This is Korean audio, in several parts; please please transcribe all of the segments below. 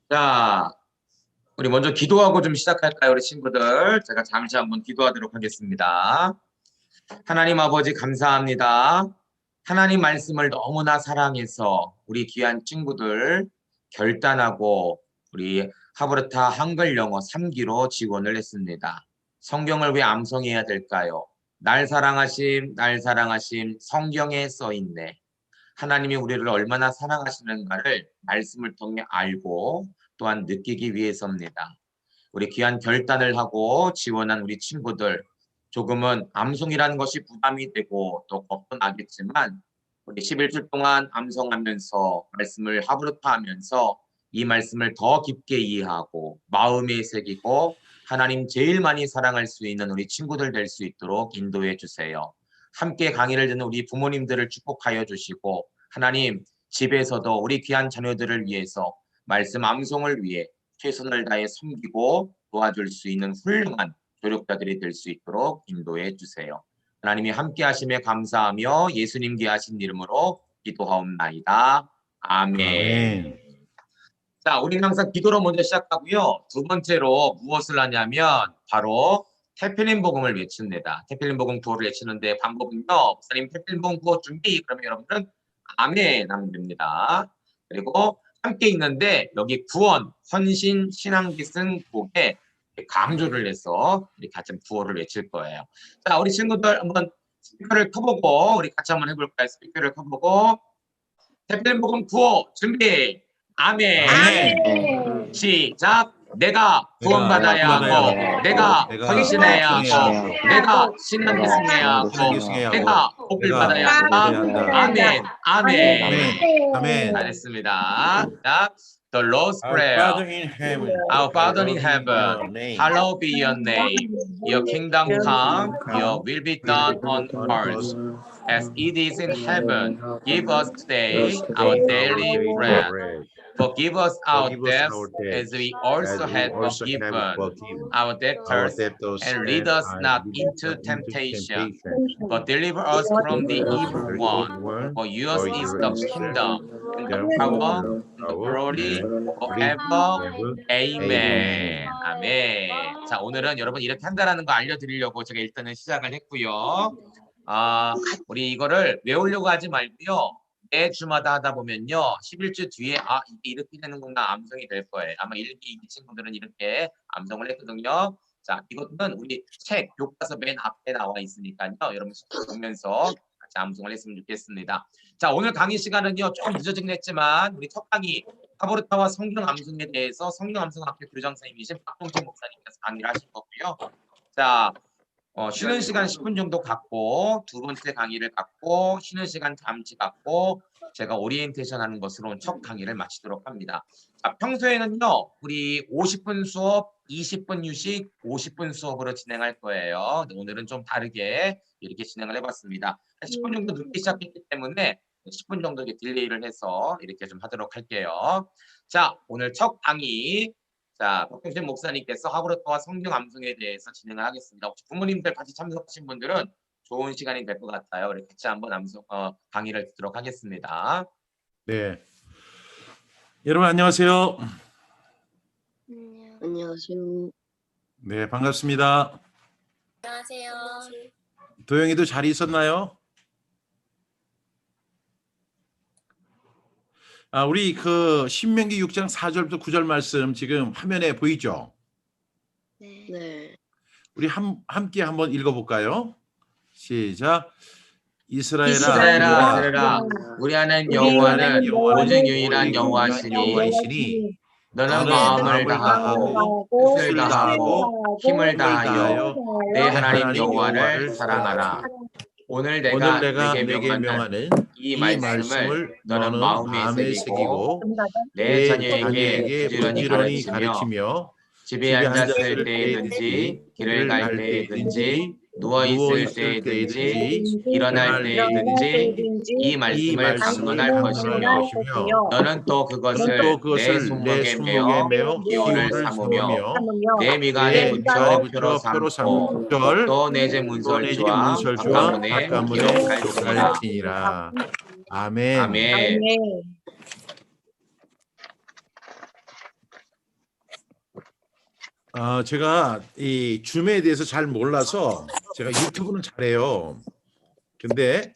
자, 우리 먼저 기도하고 좀 시작할까요, 우리 친구들? 제가 잠시 한번 기도하도록 하겠습니다. 하나님 아버지 감사합니다. 하나님 말씀을 너무나 사랑해서 우리 귀한 친구들 결단하고 우리 하브르타 한글 영어 3기로 지원을 했습니다. 성경을 왜 암송해야 될까요? 날 사랑하심, 날 사랑하심 성경에 써 있네. 하나님이 우리를 얼마나 사랑하시는가를 말씀을 통해 알고 또한 느끼기 위해서입니다. 우리 귀한 결단을 하고 지원한 우리 친구들, 조금은 암송이라는 것이 부담이 되고 또 겁도 나겠지만 우리 11주 동안 암송하면서 말씀을 하브르타하면서 이 말씀을 더 깊게 이해하고 마음에 새기고 하나님 제일 많이 사랑할 수 있는 우리 친구들 될 수 있도록 인도해 주세요. 함께 강의를 듣는 우리 부모님들을 축복하여 주시고 하나님 집에서도 우리 귀한 자녀들을 위해서 말씀 암송을 위해 최선을 다해 섬기고 도와줄 수 있는 훌륭한 조력자들이 될 수 있도록 인도해 주세요. 하나님이 함께 하심에 감사하며 예수님 귀하신 이름으로 기도하옵나이다. 아멘. 아멘. 자, 우리는 항상 기도로 먼저 시작하고요. 두 번째로 무엇을 하냐면 바로 태필린 복음을 외칩니다. 태필린 복음 구호를 외치는데 방법은요. 목사님 태필린 복음 구호 준비. 그러면 여러분들은 아멘 하면 됩니다. 그리고 함께 있는데 여기 구원, 헌신, 신앙기승 곡에 강조를 해서 이렇게 같이 구호를 외칠 거예요. 자, 우리 친구들 한번 스피커를 켜보고 우리 같이 한번 해볼까요? 스피커를 켜보고 태필린 복음 구호 준비. 아멘. 아멘. 시작. 내가 구원받아야 하고, 내가 헌신해야 하고, 내가 신앙기승해야 하고, 내가 복을 받아야 한다. 아멘. 아멘. 아멘. 잘했습니다. 자, The Lord's Our Prayer. Father in heaven, Our Father in heaven, hallowed be your name. Your kingdom come, your will be done on earth as it is in heaven. Give us today our daily bread. Forgive us our debts as we also have forgiven our debtors, and lead us not into temptation, but deliver us from the evil one. For yours is the kingdom, and the power, and the glory, forever. Amen. 아멘. 자, 오늘은 여러분 이렇게 한다라는 거 알려드리려고 제가 일단은 시작을 했고요. 우리 이거를 외우려고 하지 말고요. 매 주마다 하다 보면요. 11주 뒤에 이게 이렇게 되는구나 암송이 될 거예요. 아마 1기, 2기 친구들은 이렇게 암송을 했거든요. 자, 이것은 우리 책 교과서 맨 앞에 나와 있으니까요. 여러분 보면서 같이 암송을 했으면 좋겠습니다. 자, 오늘 강의 시간은요. 좀 늦어지긴 했지만 우리 첫 강의 하브르타와 성경 암송에 대해서 성경 암송학교 교장선생님이신 박동진 목사님께서 강의를 하실 거고요. 자, 쉬는 시간 10분 정도 갖고 두 번째 강의를 갖고 쉬는 시간 잠시 갖고 제가 오리엔테이션 하는 것으로 첫 강의를 마치도록 합니다. 자, 평소에는요. 우리 50분 수업, 20분 휴식, 50분 수업으로 진행할 거예요. 오늘은 좀 다르게 이렇게 진행을 해봤습니다. 10분 정도 늦게 시작했기 때문에 10분 정도 딜레이를 해서 이렇게 좀 하도록 할게요. 자, 오늘 첫 강의 자, 박경신 목사님께서 하브르타와 성경 암송에 대해서 진행을 하겠습니다. 혹시 부모님들 같이 참석하신 분들은 좋은 시간이 될 것 같아요. 우리 같이 한번 강의를 듣도록 하겠습니다. 네. 여러분 안녕하세요. 안녕하세요. 네, 반갑습니다. 안녕하세요. 도영이도 잘 있었나요? 우리 그 신명기 6장 4절부터 9절 말씀 지금 화면에 보이죠? 네. 우리 함께 한번 읽어볼까요? 시작. 이스라엘아 들으라. 우리 하나님 여호와는 오직 유일한 여호와시니 너는 마음을 다하고 뜻을 다하고 힘을 다하여 내 하나님 여호와를 사랑하라. 오늘 내가 내게 명하는 이 말씀을 너는 마음에 새기고 내 자녀에게 부지런히 가르치며 집에 앉았을 때든지 길을 갈 때든지 누워있을 때든지 일어날 때든지 이 말씀을 강론할 것이며 너는 또 그것을 내 손목에 메어 기호를 삼으며 내 미간에 붙여 표로 삼고 또 내 제 문설주와 바깥문에 기록할지니라. 아멘. 아멘. 제가 이 줌에 대해서 잘 몰라서 제가 유튜브는 잘해요. 근데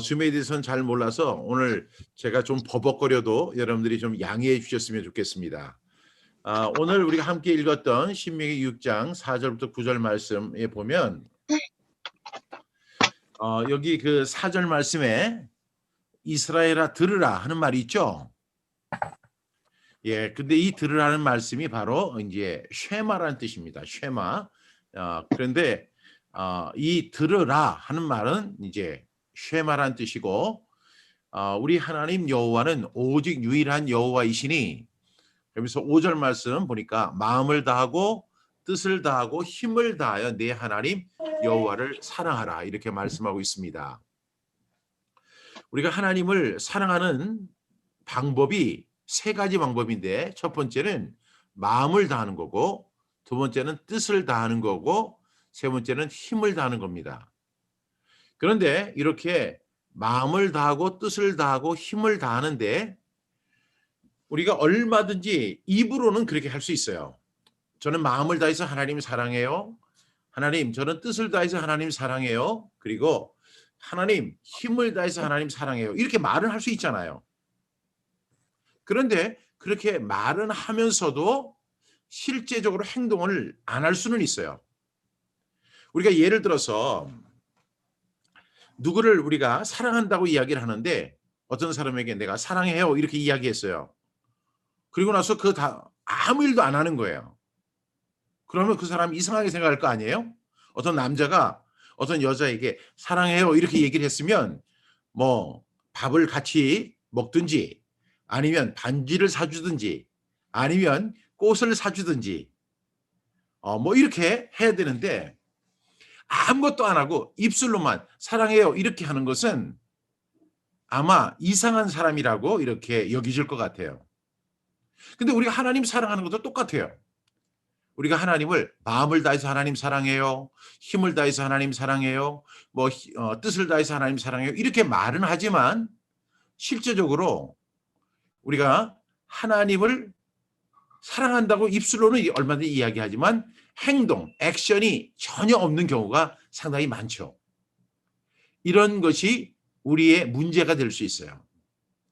줌에 대해서는 잘 몰라서 오늘 제가 좀 버벅거려도 여러분들이 좀 양해해 주셨으면 좋겠습니다. 오늘 우리가 함께 읽었던 신명기 6장 4절부터 9절 말씀에 보면 여기 그 4절 말씀에 이스라엘아 들으라 하는 말이 있죠. 예, 근데 이 들으라는 말씀이 바로 이제 쉐마라는 뜻입니다. 쉐마. 그런데 이 들으라 하는 말은 이제 쉐마라는 뜻이고, 우리 하나님 여호와는 오직 유일한 여호와이시니, 그러면서 5절 말씀 보니까 마음을 다하고 뜻을 다하고 힘을 다하여 내 하나님 여호와를 사랑하라 이렇게 말씀하고 있습니다. 우리가 하나님을 사랑하는 방법이 세 가지 방법인데, 첫 번째는 마음을 다하는 거고, 두 번째는 뜻을 다하는 거고, 세 번째는 힘을 다하는 겁니다. 그런데 이렇게 마음을 다하고 뜻을 다하고 힘을 다하는데 우리가 얼마든지 입으로는 그렇게 할 수 있어요. 저는 마음을 다해서 하나님 사랑해요. 하나님, 저는 뜻을 다해서 하나님 사랑해요. 그리고 하나님, 힘을 다해서 하나님 사랑해요. 이렇게 말은 할 수 있잖아요. 그런데 그렇게 말은 하면서도 실제적으로 행동을 안 할 수는 있어요. 우리가 예를 들어서 누구를 우리가 사랑한다고 이야기를 하는데 어떤 사람에게 내가 사랑해요 이렇게 이야기했어요. 그리고 나서 아무 일도 안 하는 거예요. 그러면 그 사람이 이상하게 생각할 거 아니에요? 어떤 남자가 어떤 여자에게 사랑해요 이렇게 얘기를 했으면 뭐 밥을 같이 먹든지 아니면 반지를 사주든지 아니면 꽃을 사주든지 뭐 이렇게 해야 되는데 아무것도 안 하고 입술로만 사랑해요 이렇게 하는 것은 아마 이상한 사람이라고 이렇게 여기질 것 같아요. 근데 우리가 하나님 사랑하는 것도 똑같아요. 우리가 하나님을 마음을 다해서 하나님 사랑해요, 힘을 다해서 하나님 사랑해요, 뭐 뜻을 다해서 하나님 사랑해요 이렇게 말은 하지만 실제적으로 우리가 하나님을 사랑한다고 입술로는 얼마든지 이야기하지만 행동, 액션이 전혀 없는 경우가 상당히 많죠. 이런 것이 우리의 문제가 될 수 있어요.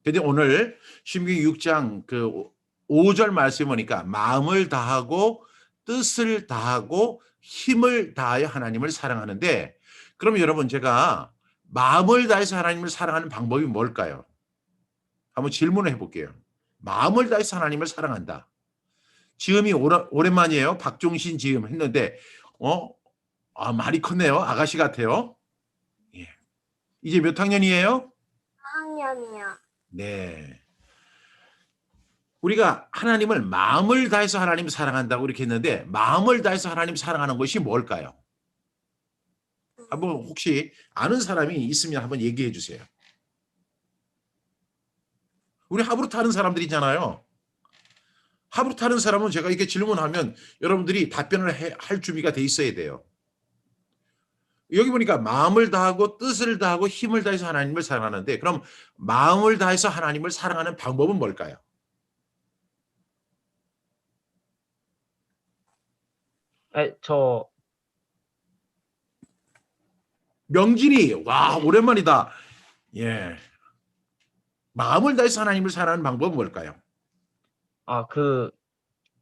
그런데 오늘 신명기 6장 그 5절 말씀에 보니까 마음을 다하고 뜻을 다하고 힘을 다하여 하나님을 사랑하는데, 그럼 여러분 제가 마음을 다해서 하나님을 사랑하는 방법이 뭘까요? 한번 질문을 해볼게요. 마음을 다해서 하나님을 사랑한다. 지음이 오랜만이에요. 박종신 지음 했는데 말이 컸네요. 아가씨 같아요. 예. 이제 몇 학년이에요? 4학년이요. 네. 우리가 하나님을 마음을 다해서 하나님을 사랑한다고 이렇게 했는데 마음을 다해서 하나님 사랑하는 것이 뭘까요? 한번 혹시 아는 사람이 있으면 한번 얘기해 주세요. 우리 하브루트 하는 사람들이잖아요. 하브루트 하는 사람은 제가 이렇게 질문하면 여러분들이 답변을 할 준비가 돼 있어야 돼요. 여기 보니까 마음을 다하고 뜻을 다하고 힘을 다해서 하나님을 사랑하는데, 그럼 마음을 다해서 하나님을 사랑하는 방법은 뭘까요? 명진이, 와, 오랜만이다. 예. 마음을 다해서 하나님을 사랑하는 방법은 뭘까요? 그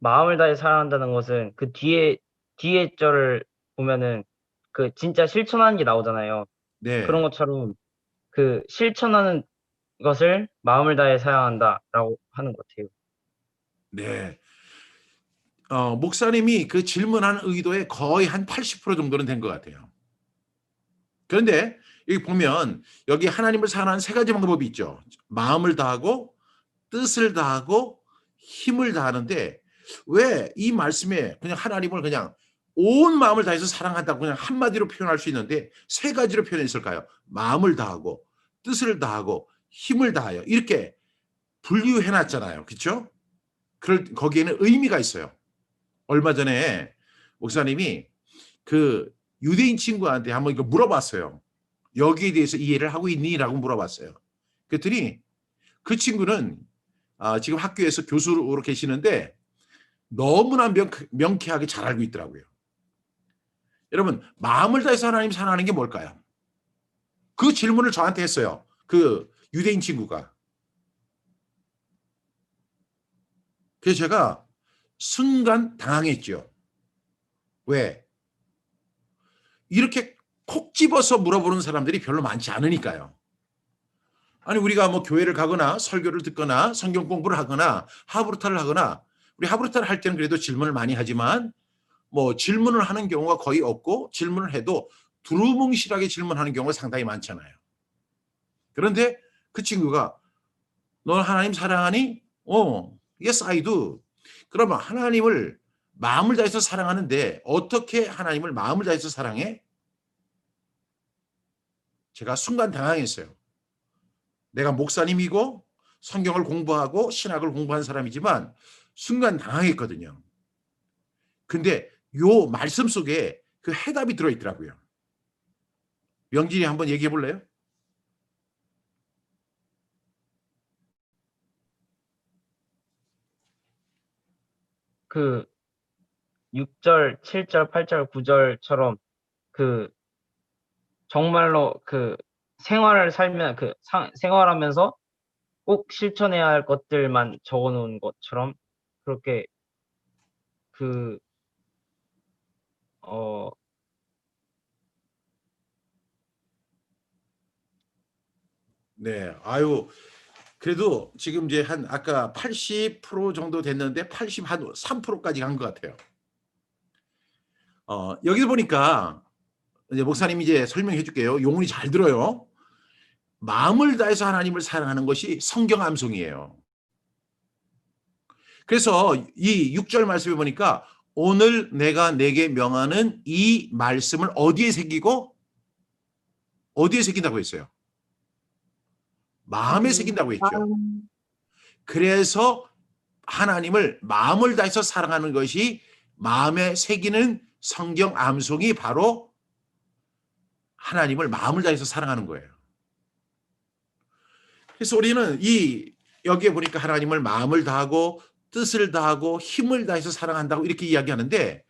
마음을 다해 사랑한다는 것은 그 뒤에 절을 보면은 그 진짜 실천하는 게 나오잖아요. 네. 그런 것처럼 그 실천하는 것을 마음을 다해 사랑한다라고 하는 것 같아요. 네. 목사님이 그 질문하는 의도에 거의 한 80% 정도는 된 것 같아요. 그런데 여기 보면 여기 하나님을 사랑하는 세 가지 방법이 있죠. 마음을 다하고 뜻을 다하고 힘을 다하는데 왜 이 말씀에 그냥 하나님을 그냥 온 마음을 다해서 사랑한다고 그냥 한마디로 표현할 수 있는데 세 가지로 표현했을까요? 마음을 다하고 뜻을 다하고 힘을 다하여 이렇게 분류해 놨잖아요. 그렇죠? 거기에는 의미가 있어요. 얼마 전에 목사님이 그 유대인 친구한테 한번 이거 물어봤어요. 여기에 대해서 이해를 하고 있니? 라고 물어봤어요. 그랬더니 그 친구는 지금 학교에서 교수로 계시는데 너무나 명쾌하게 잘 알고 있더라고요. 여러분, 마음을 다해서 하나님 사랑하는 게 뭘까요? 그 질문을 저한테 했어요. 그 유대인 친구가. 그래서 제가 순간 당황했죠. 왜? 이렇게 콕 집어서 물어보는 사람들이 별로 많지 않으니까요. 아니, 우리가 뭐 교회를 가거나 설교를 듣거나 성경 공부를 하거나 하브루타를 하거나, 우리 하브루타를 할 때는 그래도 질문을 많이 하지만 뭐 질문을 하는 경우가 거의 없고, 질문을 해도 두루뭉실하게 질문하는 경우가 상당히 많잖아요. 그런데 그 친구가 너 하나님 사랑하니? Yes, I do. 그러면 하나님을 마음을 다해서 사랑하는데 어떻게 하나님을 마음을 다해서 사랑해? 제가 순간 당황했어요. 내가 목사님이고 성경을 공부하고 신학을 공부한 사람이지만 순간 당황했거든요. 근데 요 말씀 속에 그 해답이 들어있더라고요. 명진이 한번 얘기해 볼래요? 그 6절, 7절, 8절, 9절처럼 그 정말로 그 생활을 살면 생활하면서 꼭 실천해야 할 것들만 적어 놓은 것처럼 그렇게 그 네. 아유, 그래도 지금 이제 한 아까 80% 정도 됐는데 83%까지 간 것 같아요. 여기서 보니까 이제 목사님이 이제 설명해 줄게요. 용훈이 잘 들어요. 마음을 다해서 하나님을 사랑하는 것이 성경 암송이에요. 그래서 이 6절 말씀에 보니까 오늘 내가 내게 명하는 이 말씀을 어디에 새기고 어디에 새긴다고 했어요? 마음에 새긴다고 했죠. 그래서 하나님을 마음을 다해서 사랑하는 것이 마음에 새기는 성경 암송이 바로 하나님을 마음을 다해서 사랑하는 거예요. 그래서 우리는 여기에 보니까 하나님을 마음을 다하고 뜻을 다하고 힘을 다해서 사랑한다고 이렇게 이야기하는데,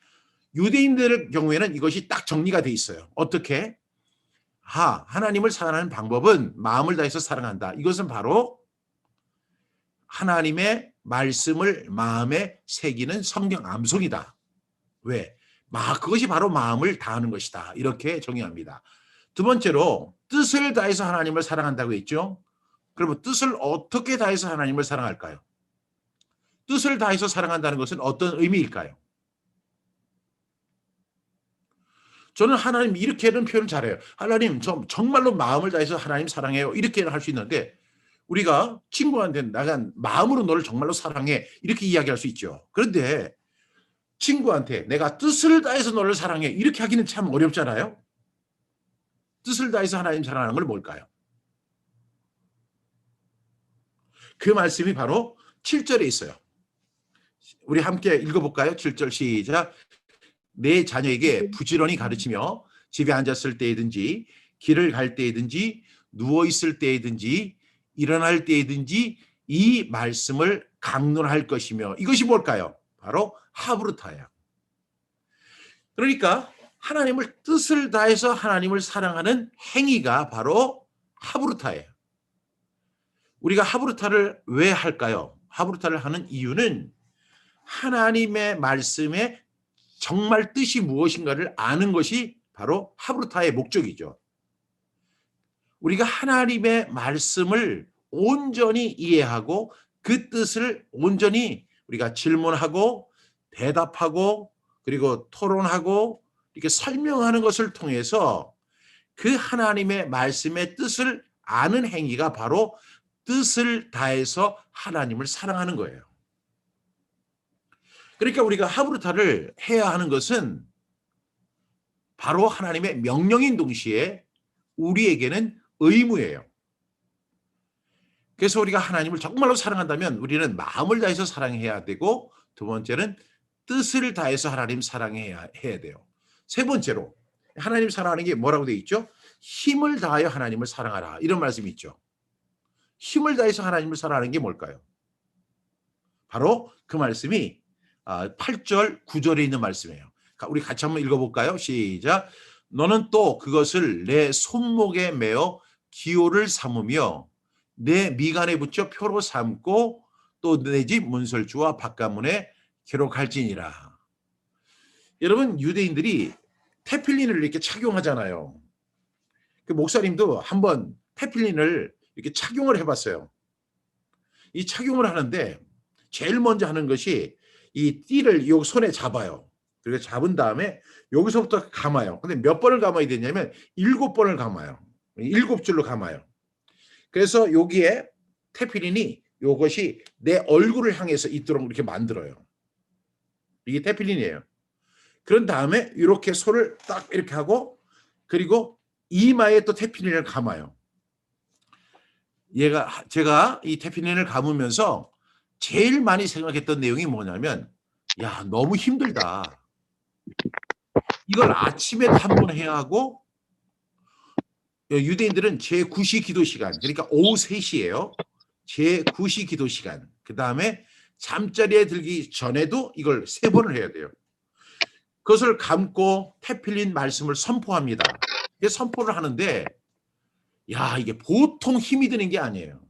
유대인들의 경우에는 이것이 딱 정리가 돼 있어요. 어떻게? 하나님을 사랑하는 방법은 마음을 다해서 사랑한다. 이것은 바로 하나님의 말씀을 마음에 새기는 성경 암송이다. 왜? 그것이 바로 마음을 다하는 것이다. 이렇게 정의합니다. 두 번째로 뜻을 다해서 하나님을 사랑한다고 했죠. 그러면 뜻을 어떻게 다해서 하나님을 사랑할까요? 뜻을 다해서 사랑한다는 것은 어떤 의미일까요? 저는 하나님 이렇게는 표현을 잘해요. 하나님, 정말로 마음을 다해서 하나님 사랑해요. 이렇게는 할 수 있는데, 우리가 친구한테 나간 마음으로 너를 정말로 사랑해. 이렇게 이야기할 수 있죠. 그런데 친구한테 내가 뜻을 다해서 너를 사랑해. 이렇게 하기는 참 어렵잖아요. 뜻을 다해서 하나님 사랑하는 건 뭘까요? 그 말씀이 바로 7절에 있어요. 우리 함께 읽어볼까요? 7절 시작. 내 자녀에게 부지런히 가르치며 집에 앉았을 때이든지 길을 갈 때이든지 누워있을 때이든지 일어날 때이든지 이 말씀을 강론할 것이며, 이것이 뭘까요? 바로 하브루타예요. 그러니까 하나님을 뜻을 다해서 하나님을 사랑하는 행위가 바로 하브루타예요. 우리가 하브루타를 왜 할까요? 하브루타를 하는 이유는 하나님의 말씀에 정말 뜻이 무엇인가를 아는 것이 바로 하브루타의 목적이죠. 우리가 하나님의 말씀을 온전히 이해하고 그 뜻을 온전히 우리가 질문하고 대답하고 그리고 토론하고 이렇게 설명하는 것을 통해서 그 하나님의 말씀의 뜻을 아는 행위가 바로 뜻을 다해서 하나님을 사랑하는 거예요. 그러니까 우리가 하브루타를 해야 하는 것은 바로 하나님의 명령인 동시에 우리에게는 의무예요. 그래서 우리가 하나님을 정말로 사랑한다면 우리는 마음을 다해서 사랑해야 되고, 두 번째는 뜻을 다해서 하나님 사랑해야 돼요. 세 번째로 하나님 사랑하는 게 뭐라고 되어 있죠? 힘을 다하여 하나님을 사랑하라, 이런 말씀이 있죠. 힘을 다해서 하나님을 사랑하는 게 뭘까요? 바로 그 말씀이 8절, 9절에 있는 말씀이에요. 우리 같이 한번 읽어볼까요? 시작. 너는 또 그것을 내 손목에 매어 기호를 삼으며 내 미간에 붙여 표로 삼고 또 내 집 문설주와 바깥문에 기록할지니라. 여러분, 유대인들이 테필린을 이렇게 착용하잖아요. 그 목사님도 한번 테필린을 이렇게 착용을 해봤어요. 이 착용을 하는데 제일 먼저 하는 것이 이 띠를 요 손에 잡아요. 그리고 잡은 다음에 여기서부터 감아요. 근데 몇 번을 감아야 되냐면 7번을 감아요. 7줄로 감아요. 그래서 여기에 테필린이 요것이 내 얼굴을 향해서 있도록 이렇게 만들어요. 이게 테필린이에요. 그런 다음에 이렇게 손을 딱 이렇게 하고 그리고 이마에 또 테필린을 감아요. 제가 이 테필린을 감으면서 제일 많이 생각했던 내용이 뭐냐면 야, 너무 힘들다. 이걸 아침에 한 번 해야 하고 유대인들은 제9시 기도 시간, 그러니까 오후 3시예요. 제9시 기도 시간. 그다음에 잠자리에 들기 전에도 이걸 3번을 해야 돼요. 그것을 감고 테필린 말씀을 선포합니다. 선포를 하는데 야, 이게 보통 힘이 드는 게 아니에요.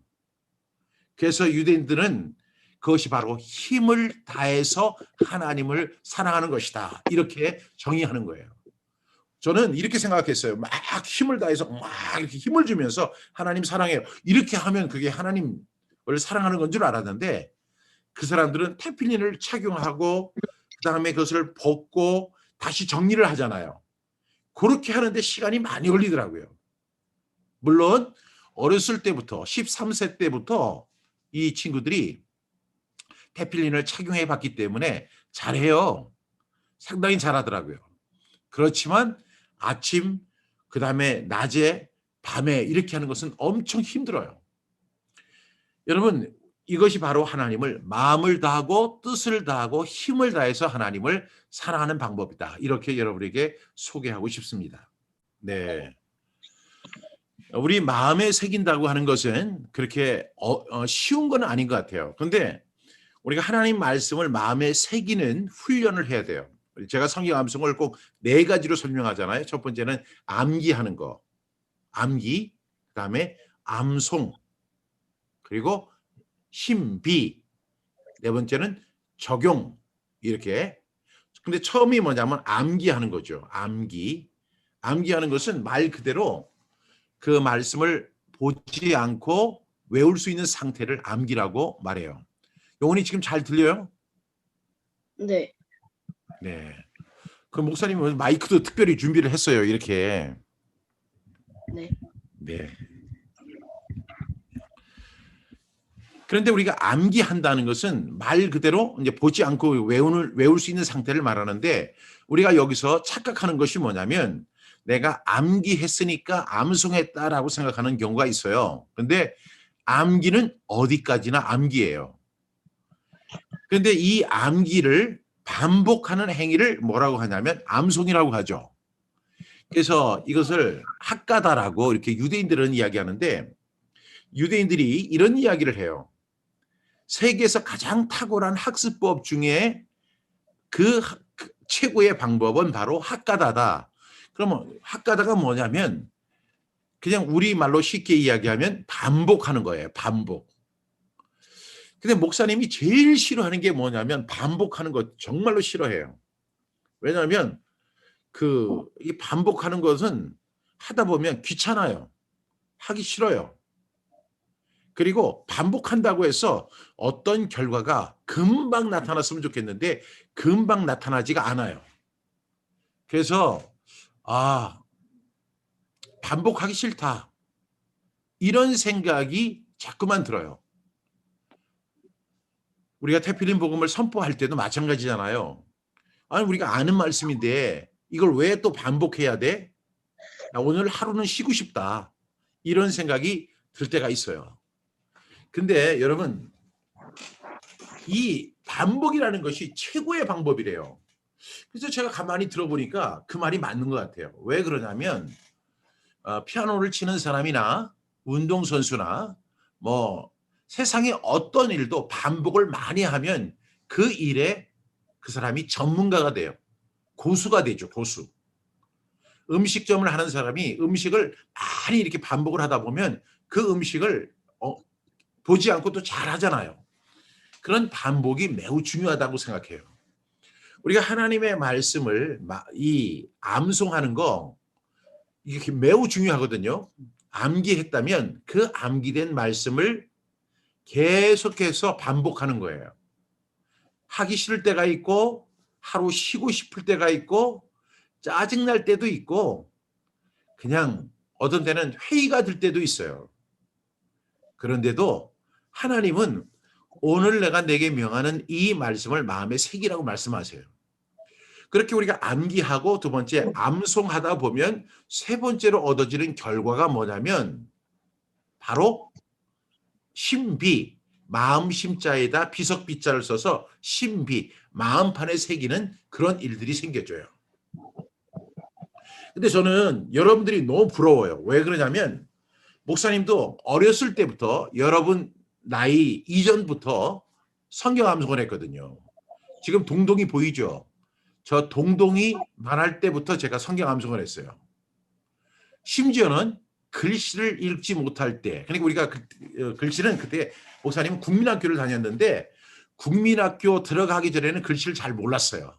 그래서 유대인들은 그것이 바로 힘을 다해서 하나님을 사랑하는 것이다. 이렇게 정의하는 거예요. 저는 이렇게 생각했어요. 막 힘을 다해서 막 이렇게 힘을 주면서 하나님 사랑해요. 이렇게 하면 그게 하나님을 사랑하는 건 줄 알았는데 그 사람들은 테필린을 착용하고 그다음에 그것을 벗고 다시 정리를 하잖아요. 그렇게 하는데 시간이 많이 걸리더라고요. 물론 어렸을 때부터 13세 때부터 이 친구들이 테필린을 착용해 봤기 때문에 잘해요. 상당히 잘하더라고요. 그렇지만 아침, 그다음에 낮에, 밤에 이렇게 하는 것은 엄청 힘들어요. 여러분, 이것이 바로 하나님을 마음을 다하고 뜻을 다하고 힘을 다해서 하나님을 사랑하는 방법이다. 이렇게 여러분에게 소개하고 싶습니다. 네. 우리 마음에 새긴다고 하는 것은 그렇게 쉬운 건 아닌 것 같아요. 그런데 우리가 하나님 말씀을 마음에 새기는 훈련을 해야 돼요. 제가 성경 암송을 꼭 4가지로 설명하잖아요. 첫 번째는 암기하는 거, 암기, 그다음에 암송, 그리고 신비, 4번째는 적용, 이렇게. 근데 처음이 뭐냐면 암기하는 거죠. 암기하는 것은 말 그대로 그 말씀을 보지 않고 외울 수 있는 상태를 암기라고 말해요. 영혼이 지금 잘 들려요? 네. 네. 그 목사님은 마이크도 특별히 준비를 했어요. 이렇게. 네. 네. 그런데 우리가 암기한다는 것은 말 그대로 이제 보지 않고 외울 수 있는 상태를 말하는데 우리가 여기서 착각하는 것이 뭐냐면 내가 암기했으니까 암송했다라고 생각하는 경우가 있어요. 그런데 암기는 어디까지나 암기예요. 그런데 이 암기를 반복하는 행위를 뭐라고 하냐면 암송이라고 하죠. 그래서 이것을 학가다라고 이렇게 유대인들은 이야기하는데 유대인들이 이런 이야기를 해요. 세계에서 가장 탁월한 학습법 중에 그 최고의 방법은 바로 학가다다. 그러면 학가다가 뭐냐면 그냥 우리말로 쉽게 이야기하면 반복하는 거예요. 반복. 근데 목사님이 제일 싫어하는 게 뭐냐면 반복하는 거 정말로 싫어해요. 왜냐하면 이 반복하는 것은 하다 보면 귀찮아요. 하기 싫어요. 그리고 반복한다고 해서 어떤 결과가 금방 나타났으면 좋겠는데 금방 나타나지가 않아요. 그래서 반복하기 싫다. 이런 생각이 자꾸만 들어요. 우리가 테필린 복음을 선포할 때도 마찬가지잖아요. 아니 우리가 아는 말씀인데 이걸 왜 또 반복해야 돼? 오늘 하루는 쉬고 싶다. 이런 생각이 들 때가 있어요. 근데 여러분 이 반복이라는 것이 최고의 방법이래요. 그래서 제가 가만히 들어보니까 그 말이 맞는 것 같아요. 왜 그러냐면 피아노를 치는 사람이나 운동선수나 뭐 세상의 어떤 일도 반복을 많이 하면 그 일에 그 사람이 전문가가 돼요. 고수가 되죠. 고수. 음식점을 하는 사람이 음식을 많이 이렇게 반복을 하다 보면 그 음식을 보지 않고 또 잘하잖아요. 그런 반복이 매우 중요하다고 생각해요. 우리가 하나님의 말씀을 이 암송하는 거 이게 매우 중요하거든요. 암기했다면 그 암기된 말씀을 계속해서 반복하는 거예요. 하기 싫을 때가 있고 하루 쉬고 싶을 때가 있고 짜증날 때도 있고 그냥 어떤 때는 회의가 들 때도 있어요. 그런데도 하나님은 오늘 내가 내게 명하는 이 말씀을 마음에 새기라고 말씀하세요. 그렇게 우리가 암기하고 두 번째 암송하다 보면 세 번째로 얻어지는 결과가 뭐냐면 바로 신비, 마음 심자에다 비석비자를 써서 신비, 마음판에 새기는 그런 일들이 생겨져요. 근데 저는 여러분들이 너무 부러워요. 왜 그러냐면 목사님도 어렸을 때부터 여러분 나이 이전부터 성경 암송을 했거든요. 지금 동동이 보이죠? 저 동동이 말할 때부터 제가 성경 암송을 했어요. 심지어는 글씨를 읽지 못할 때, 그러니까 우리가 글씨는 그때 목사님은 국민학교를 다녔는데 국민학교 들어가기 전에는 글씨를 잘 몰랐어요.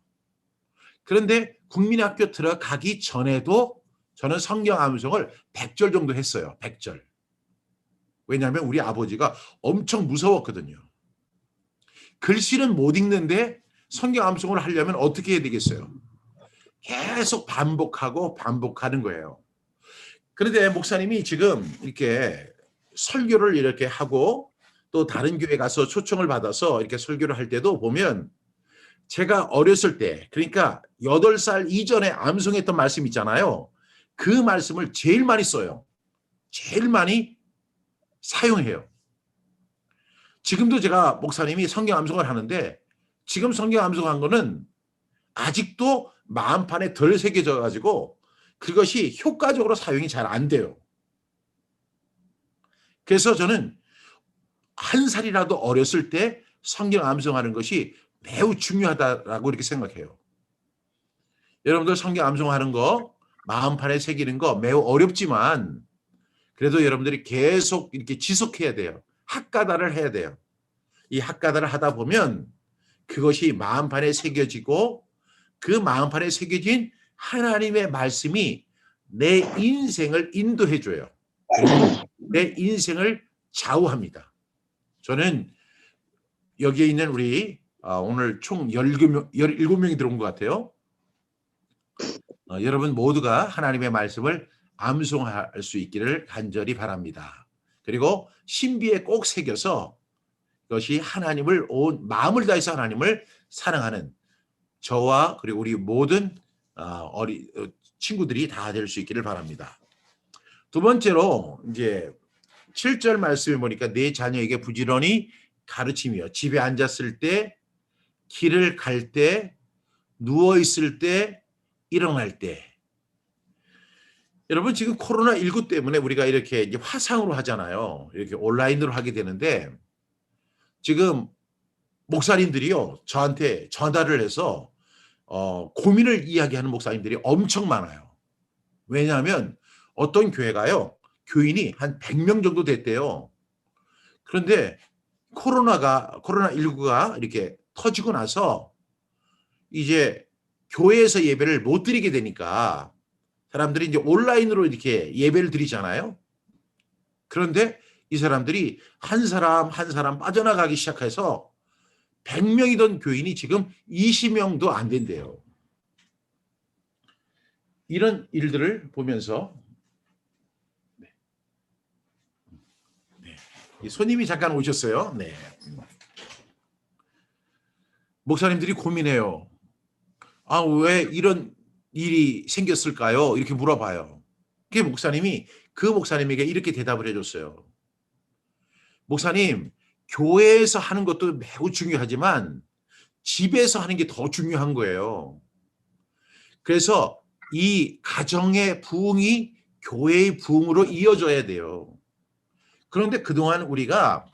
그런데 국민학교 들어가기 전에도 저는 성경 암송을 100절 정도 했어요. 100절. 왜냐하면 우리 아버지가 엄청 무서웠거든요. 글씨는 못 읽는데 성경 암송을 하려면 어떻게 해야 되겠어요? 계속 반복하고 반복하는 거예요. 그런데 목사님이 지금 이렇게 설교를 이렇게 하고 또 다른 교회 가서 초청을 받아서 이렇게 설교를 할 때도 보면 제가 어렸을 때, 그러니까 8살 이전에 암송했던 말씀 있잖아요. 그 말씀을 제일 많이 써요. 제일 많이 사용해요. 지금도 제가 목사님이 성경 암송을 하는데 지금 성경 암송한 거는 아직도 마음판에 덜 새겨져 가지고 그것이 효과적으로 사용이 잘 안 돼요. 그래서 저는 한 살이라도 어렸을 때 성경 암송하는 것이 매우 중요하다라고 이렇게 생각해요. 여러분들 성경 암송하는 거, 마음판에 새기는 거 매우 어렵지만 그래도 여러분들이 계속 이렇게 지속해야 돼요. 학가다를 해야 돼요. 이 학가다를 하다 보면 그것이 마음판에 새겨지고 그 마음판에 새겨진 하나님의 말씀이 내 인생을 인도해줘요. 그리고 내 인생을 좌우합니다. 저는 여기에 있는 우리 오늘 총 17명이 들어온 것 같아요. 여러분 모두가 하나님의 말씀을 암송할 수 있기를 간절히 바랍니다. 그리고 신비에 꼭 새겨서 그것이 하나님을 온 마음을 다해서 하나님을 사랑하는 저와 그리고 우리 모든 친구들이 다 될 수 있기를 바랍니다. 두 번째로 이제 7절 말씀에 보니까 내 자녀에게 부지런히 가르치며 집에 앉았을 때, 길을 갈 때, 누워 있을 때, 일어날 때. 여러분 지금 코로나19 때문에 우리가 이렇게 이제 화상으로 하잖아요. 이렇게 온라인으로 하게 되는데 지금 목사님들이요 저한테 전화를 해서 고민을 이야기하는 목사님들이 엄청 많아요. 왜냐하면 어떤 교회가요 교인이 한 100명 정도 됐대요. 그런데 코로나19가 이렇게 터지고 나서 이제 교회에서 예배를 못 드리게 되니까 사람들이 이제 온라인으로 이렇게 예배를 드리잖아요. 그런데 이 사람들이 한 사람 한 사람 빠져나가기 시작해서 100명이던 교인이 지금 20명도 안 된대요. 이런 일들을 보면서 손님이 잠깐 오셨어요. 네. 목사님들이 고민해요. 왜 이런 일이 생겼을까요? 이렇게 물어봐요. 그 목사님에게 이렇게 대답을 해줬어요. 목사님, 교회에서 하는 것도 매우 중요하지만 집에서 하는 게 더 중요한 거예요. 그래서 이 가정의 부흥이 교회의 부흥으로 이어져야 돼요. 그런데 그동안 우리가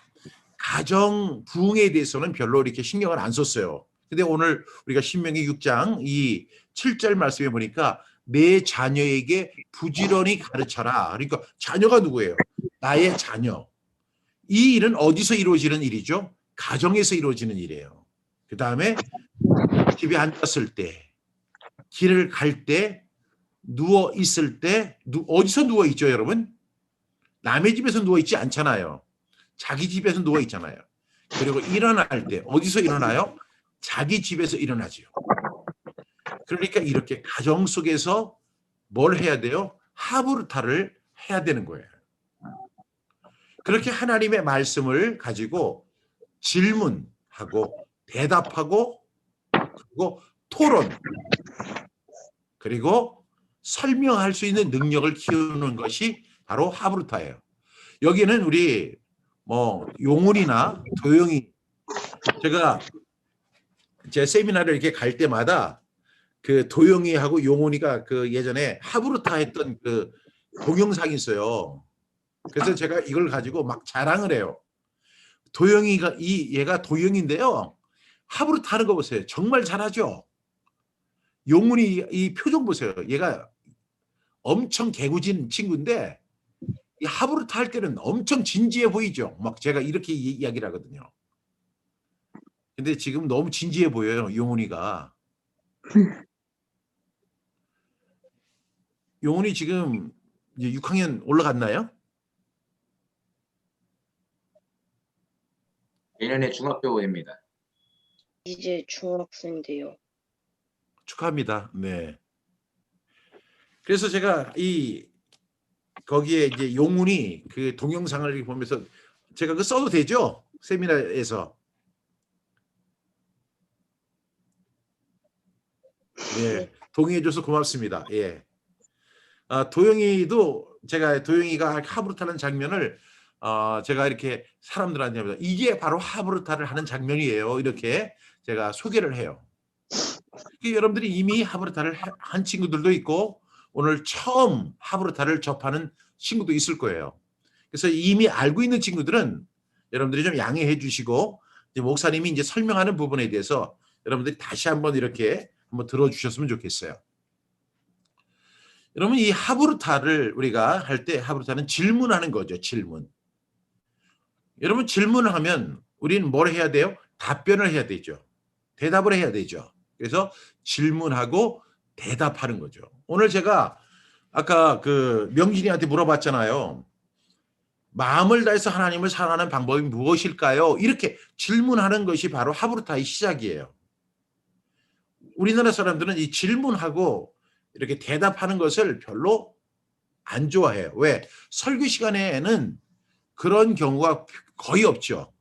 가정 부흥에 대해서는 별로 이렇게 신경을 안 썼어요. 근데 오늘 우리가 신명기 6장 이 7절 말씀에 보니까 내 자녀에게 부지런히 가르쳐라. 그러니까 자녀가 누구예요? 나의 자녀. 이 일은 어디서 이루어지는 일이죠? 가정에서 이루어지는 일이에요. 그 다음에 집에 앉았을 때, 길을 갈 때, 누워 있을 때, 어디서 누워 있죠, 여러분? 남의 집에서 누워 있지 않잖아요. 자기 집에서 누워 있잖아요. 그리고 일어날 때 어디서 일어나요? 자기 집에서 일어나지요. 그러니까 이렇게 가정 속에서 뭘 해야 돼요? 하브르타를 해야 되는 거예요. 그렇게 하나님의 말씀을 가지고 질문하고 대답하고 그리고 토론 그리고 설명할 수 있는 능력을 키우는 것이 바로 하브르타예요. 여기는 우리 뭐 용훈이나 도영이 제가 제 세미나를 이렇게 갈 때마다 그 도영이하고 용훈이가 그 예전에 하브르타 했던 그 동영상이 있어요. 그래서 제가 이걸 가지고 막 자랑을 해요. 도영이가 얘가 도영인데요. 하브르타 하는 거 보세요. 정말 잘하죠. 용훈이 이 표정 보세요. 얘가 엄청 개구진 친구인데 이 하브르타 할 때는 엄청 진지해 보이죠. 막 제가 이렇게 이야기를 하거든요. 근데 지금 너무 진지해 보여요. 용훈이가. 용훈이 지금 이제 6학년 올라갔나요? 내년에 중학교입니다. 이제 중학생 돼요. 축하합니다. 네. 그래서 제가 거기에 이제 용훈이 그 동영상을 보면서 제가 그 써도 되죠? 세미나에서. 네. 동의해줘서 고맙습니다. 예. 도영이도 도영이가 하브르타는 장면을 제가 이렇게 사람들한테 합니다. 이게 바로 하브르타를 하는 장면이에요. 이렇게 제가 소개를 해요. 여러분들이 이미 하브르타를 한 친구들도 있고 오늘 처음 하브르타를 접하는 친구도 있을 거예요. 그래서 이미 알고 있는 친구들은 여러분들이 좀 양해해 주시고 이제 목사님이 이제 설명하는 부분에 대해서 여러분들이 다시 한번 이렇게 한번 들어주셨으면 좋겠어요. 여러분 이 하브르타를 우리가 할 때 하브르타는 질문하는 거죠. 질문. 여러분 질문을 하면 우리는 뭘 해야 돼요? 답변을 해야 되죠. 대답을 해야 되죠. 그래서 질문하고 대답하는 거죠. 오늘 제가 아까 그 명진이한테 물어봤잖아요. 마음을 다해서 하나님을 사랑하는 방법이 무엇일까요? 이렇게 질문하는 것이 바로 하브르타의 시작이에요. 우리나라 사람들은 이 질문하고 이렇게 대답하는 것을 별로 안 좋아해요. 왜? 설교 시간에는 그런 경우가 거의 없죠.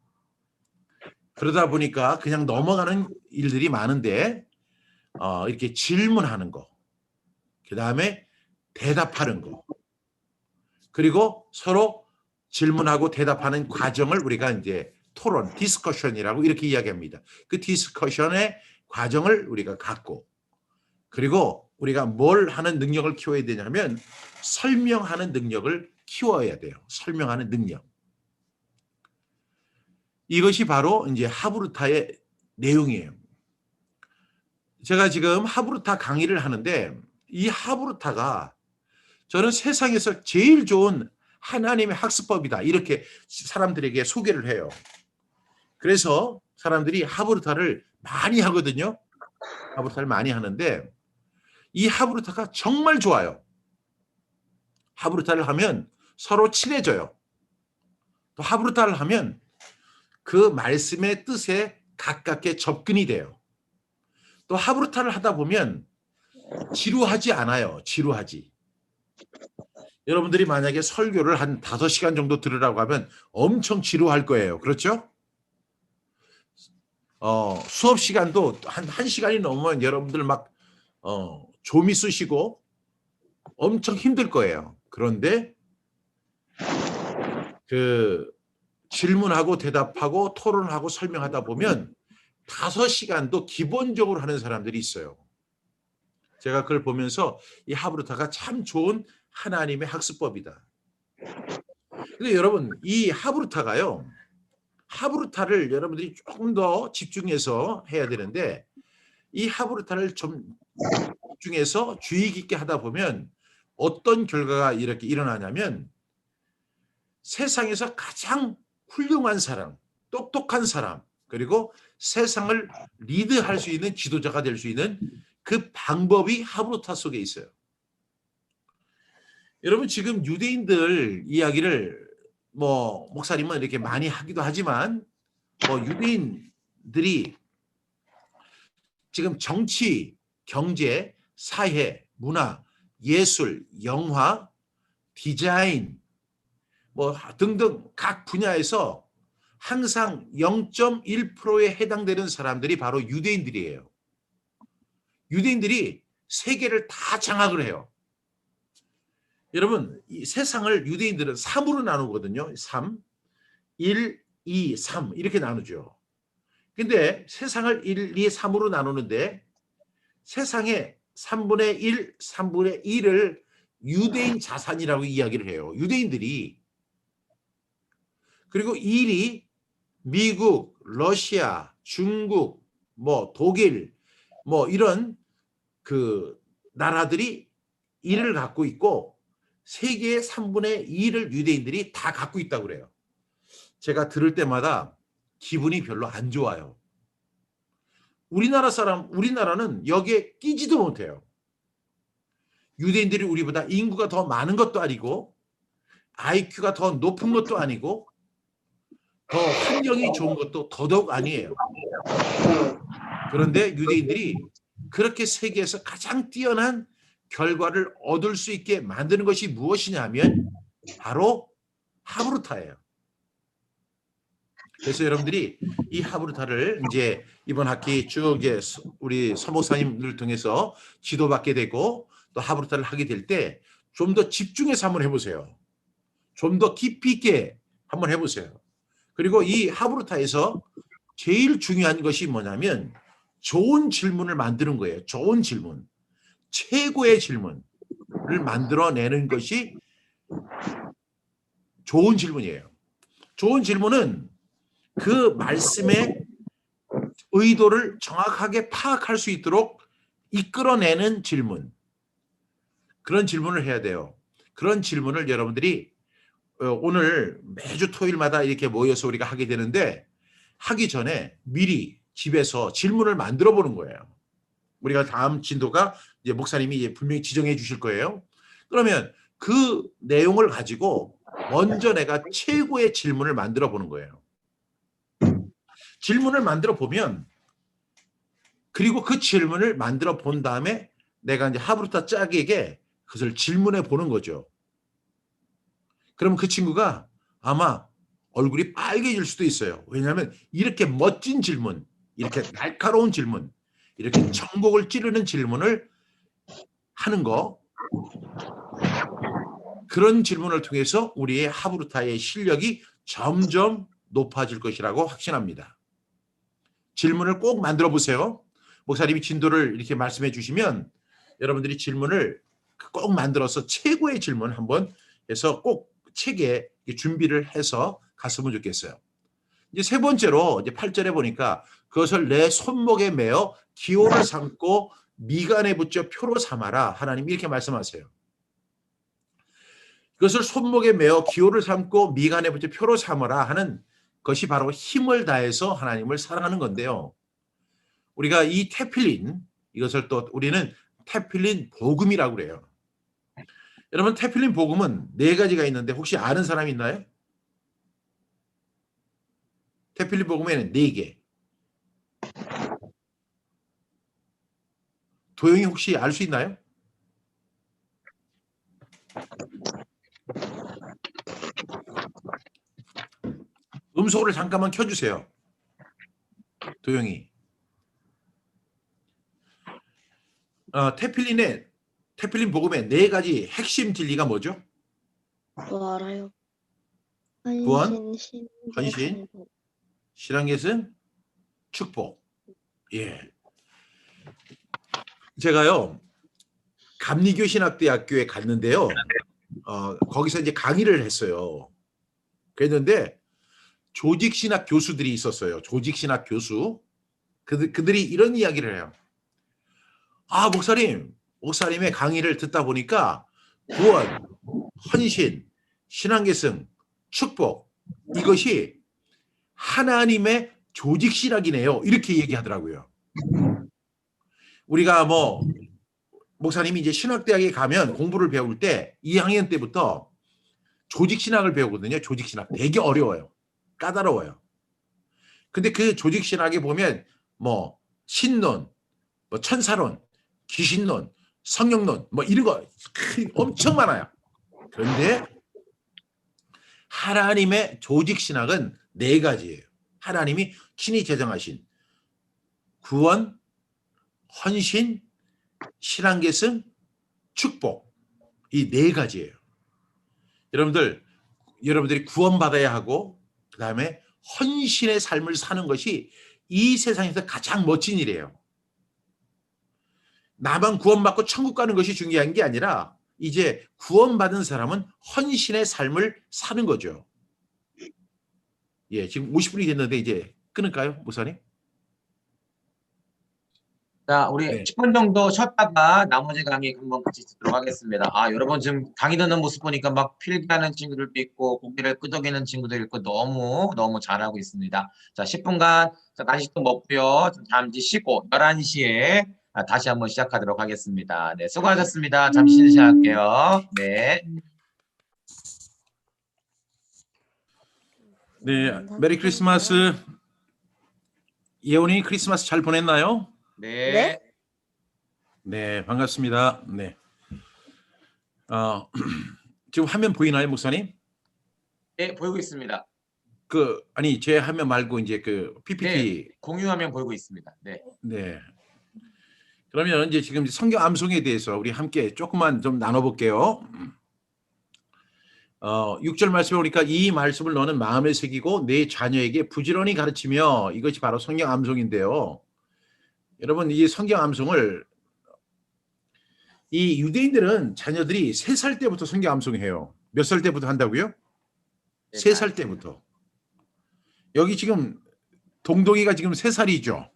그러다 보니까 그냥 넘어가는 일들이 많은데 이렇게 질문하는 거, 그 다음에 대답하는 거, 그리고 서로 질문하고 대답하는 과정을 우리가 이제 토론, 디스커션이라고 이렇게 이야기합니다. 그 디스커션의 과정을 우리가 갖고 그리고 우리가 뭘 하는 능력을 키워야 되냐면 설명하는 능력을 키워야 돼요. 설명하는 능력. 이것이 바로 이제 하브르타의 내용이에요. 제가 지금 하브르타 강의를 하는데 이 하브르타가 저는 세상에서 제일 좋은 하나님의 학습법이다. 이렇게 사람들에게 소개를 해요. 그래서 사람들이 하브르타를 많이 하거든요. 하브르타를 많이 하는데 이 하브르타가 정말 좋아요. 하브르타를 하면 서로 친해져요. 또 하브르타를 하면 그 말씀의 뜻에 가깝게 접근이 돼요. 또 하브르타를 하다 보면 지루하지 않아요. 지루하지. 여러분들이 만약에 설교를 한 5시간 정도 들으라고 하면 엄청 지루할 거예요. 그렇죠? 수업 시간도 한 1시간이 넘으면 여러분들 막 조미 쓰시고 엄청 힘들 거예요. 그런데 그 질문하고 대답하고 토론하고 설명하다 보면 5시간도 기본적으로 하는 사람들이 있어요. 제가 그걸 보면서 이 하브르타가 참 좋은 하나님의 학습법이다. 근데 여러분 이 하브르타가요. 하브루타를 여러분들이 조금 더 집중해서 해야 되는데 이 하브루타를 좀 집중해서 주의 깊게 하다 보면 어떤 결과가 이렇게 일어나냐면 세상에서 가장 훌륭한 사람, 똑똑한 사람, 그리고 세상을 리드할 수 있는 지도자가 될 수 있는 그 방법이 하브루타 속에 있어요. 여러분 지금 유대인들 이야기를 뭐 목사님은 이렇게 많이 하기도 하지만 뭐 유대인들이 지금 정치, 경제, 사회, 문화, 예술, 영화, 디자인 뭐 등등 각 분야에서 항상 0.1%에 해당되는 사람들이 바로 유대인들이에요. 유대인들이 세계를 다 장악을 해요. 여러분 이 세상을 유대인들은 3으로 나누거든요. 3, 1, 2, 3 이렇게 나누죠. 근데 세상을 1, 2, 3으로 나누는데 세상의 3분의 1, 3분의 1을 유대인 자산이라고 이야기를 해요. 유대인들이. 그리고 1이 미국, 러시아, 중국, 뭐 독일 뭐 이런 그 나라들이 1을 갖고 있고 세계의 3분의 2를 유대인들이 다 갖고 있다고 그래요. 제가 들을 때마다 기분이 별로 안 좋아요. 우리나라는 여기에 끼지도 못해요. 유대인들이 우리보다 인구가 더 많은 것도 아니고 IQ가 더 높은 것도 아니고 더 환경이 좋은 것도 더더욱 아니에요. 그런데 유대인들이 그렇게 세계에서 가장 뛰어난 결과를 얻을 수 있게 만드는 것이 무엇이냐면 바로 하브루타예요. 그래서 여러분들이 이 하브루타를 이제 이번 학기 쭉 이제 우리 서목사님을 통해서 지도받게 되고 또 하브루타를 하게 될 때 좀 더 집중해서 한번 해보세요. 좀 더 깊이 있게 한번 해보세요. 그리고 이 하브루타에서 제일 중요한 것이 뭐냐면 좋은 질문을 만드는 거예요. 좋은 질문. 최고의 질문을 만들어내는 것이 좋은 질문이에요. 좋은 질문은 그 말씀의 의도를 정확하게 파악할 수 있도록 이끌어내는 질문. 그런 질문을 해야 돼요. 그런 질문을 여러분들이 오늘 매주 토요일마다 이렇게 모여서 우리가 하게 되는데 하기 전에 미리 집에서 질문을 만들어 보는 거예요. 우리가 다음 진도가 이제 목사님이 이제 분명히 지정해 주실 거예요. 그러면 그 내용을 가지고 먼저 내가 최고의 질문을 만들어 보는 거예요. 질문을 만들어 보면 그리고 그 질문을 만들어 본 다음에 내가 이제 하브루타 짝에게 그것을 질문해 보는 거죠. 그러면 그 친구가 아마 얼굴이 빨개질 수도 있어요. 왜냐하면 이렇게 멋진 질문, 이렇게 날카로운 질문, 이렇게 전곡을 찌르는 질문을 하는 거, 그런 질문을 통해서 우리의 하브루타의 실력이 점점 높아질 것이라고 확신합니다. 질문을 꼭 만들어 보세요. 목사님이 진도를 이렇게 말씀해 주시면 여러분들이 질문을 꼭 만들어서 최고의 질문 한번 해서 꼭 책에 준비를 해서 갔으면 좋겠어요. 이제 세 번째로 이제 8절에 보니까 그것을 내 손목에 매어 기호를 삼고 미간에 붙여 표로 삼아라. 하나님 이렇게 말씀하세요. 그것을 손목에 매어 기호를 삼고 미간에 붙여 표로 삼아라 하는 것이 바로 힘을 다해서 하나님을 사랑하는 건데요. 우리가 이 테필린, 이것을 또 우리는 테필린 복음이라고 그래요. 여러분 테필린 복음은 4가지가 있는데 혹시 아는 사람 있나요? 테필린 복음에는 4개. 도영이 혹시 알 수 있나요? 음소거를 잠깐만 켜주세요. 도영이. 테필린 복음의 4가지 핵심 진리가 뭐죠? 뭐 알아요? 구원, 신뢰, 헌신, 행복. 신앙계승, 축복. 예. 제가요 감리교 신학대학교에 갔는데요. 거기서 이제 강의를 했어요. 그랬는데 조직신학 교수들이 있었어요. 조직신학 교수. 그들이 이런 이야기를 해요. 아, 목사님의 강의를 듣다 보니까 구원, 헌신, 신앙계승, 축복 이것이 하나님의 조직신학이네요. 이렇게 얘기하더라고요. 우리가 뭐 목사님이 이제 신학대학에 가면 공부를 배울 때 2학년 때부터 조직신학을 배우거든요. 조직신학 되게 어려워요. 까다로워요. 근데 그 조직신학에 보면 뭐 신론, 뭐 천사론, 귀신론, 성령론 뭐 이런 거 엄청 많아요. 그런데 하나님의 조직신학은 4가지예요. 하나님이 친히 제정하신 구원, 헌신, 신앙계승, 축복 이 4가지예요. 여러분들이 구원받아야 하고 그다음에 헌신의 삶을 사는 것이 이 세상에서 가장 멋진 일이에요. 나만 구원받고 천국 가는 것이 중요한 게 아니라 이제 구원받은 사람은 헌신의 삶을 사는 거죠. 예, 지금 50분이 됐는데 이제 끊을까요, 목사님? 자, 우리 네. 10분 정도 쉬었다가 나머지 강의 한번 같이 듣도록 하겠습니다. 아, 여러분 지금 강의 듣는 모습 보니까 막 필기하는 친구들도 있고 고개를 끄덕이는 친구도 있고 너무 잘하고 있습니다. 자, 10분간 간식도 먹고요. 좀 잠시 쉬고 11시에 다시 한번 시작하도록 하겠습니다. 네, 수고하셨습니다. 잠시 시작할게요. 네. 네, 메리 크리스마스. 예원이 크리스마스 잘 보냈나요? 네. 네, 반갑습니다. 네. 지금 화면 보이나요, 목사님? 네, 보이고 있습니다. 아니 제 화면 말고 이제 그 PPT. 네, 공유화면 보이고 있습니다. 네. 네. 그러면 이제 지금 성경 암송에 대해서 우리 함께 조금만 좀 나눠볼게요. 6절 말씀에 보니까 이 말씀을 너는 마음에 새기고 내 자녀에게 부지런히 가르치며 이것이 바로 성경 암송인데요. 여러분 이 성경 암송을 이 유대인들은 자녀들이 3살 때부터 성경 암송해요. 몇 살 때부터 한다고요? 3살 때부터. 여기 지금 동동이가 지금 3살이죠.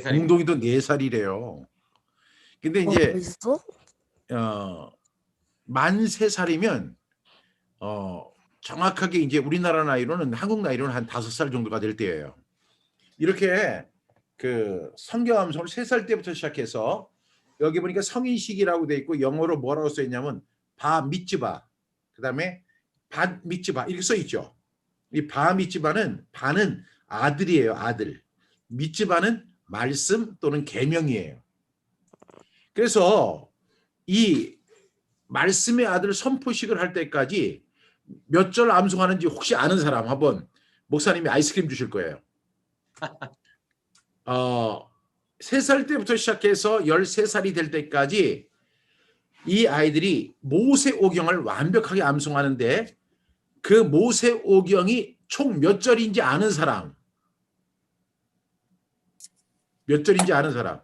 동동이도 4살이래요. 근데 이제 벌써? 만 3살이면 정확하게 이제 우리나라 나이로는 한국 나이로는 한 5살 정도가 될 때예요. 이렇게 그 성경 암송을 3살 때부터 시작해서 여기 보니까 성인식이라고 돼 있고 영어로 뭐라고 써 있냐면 바 미츠바 그다음에 bat 미츠바 이렇게 써 있죠. 이 바 미츠바는 바는 아들이에요. 아들. 미츠바는 말씀 또는 계명이에요. 그래서 이 말씀의 아들 선포식을 할 때까지 몇 절 암송하는지 혹시 아는 사람 한번 목사님이 아이스크림 주실 거예요. 3살 때부터 시작해서 13살이 될 때까지 이 아이들이 모세오경을 완벽하게 암송하는데 그 모세오경이 총 몇 절인지 아는 사람? 몇 절인지 아는 사람?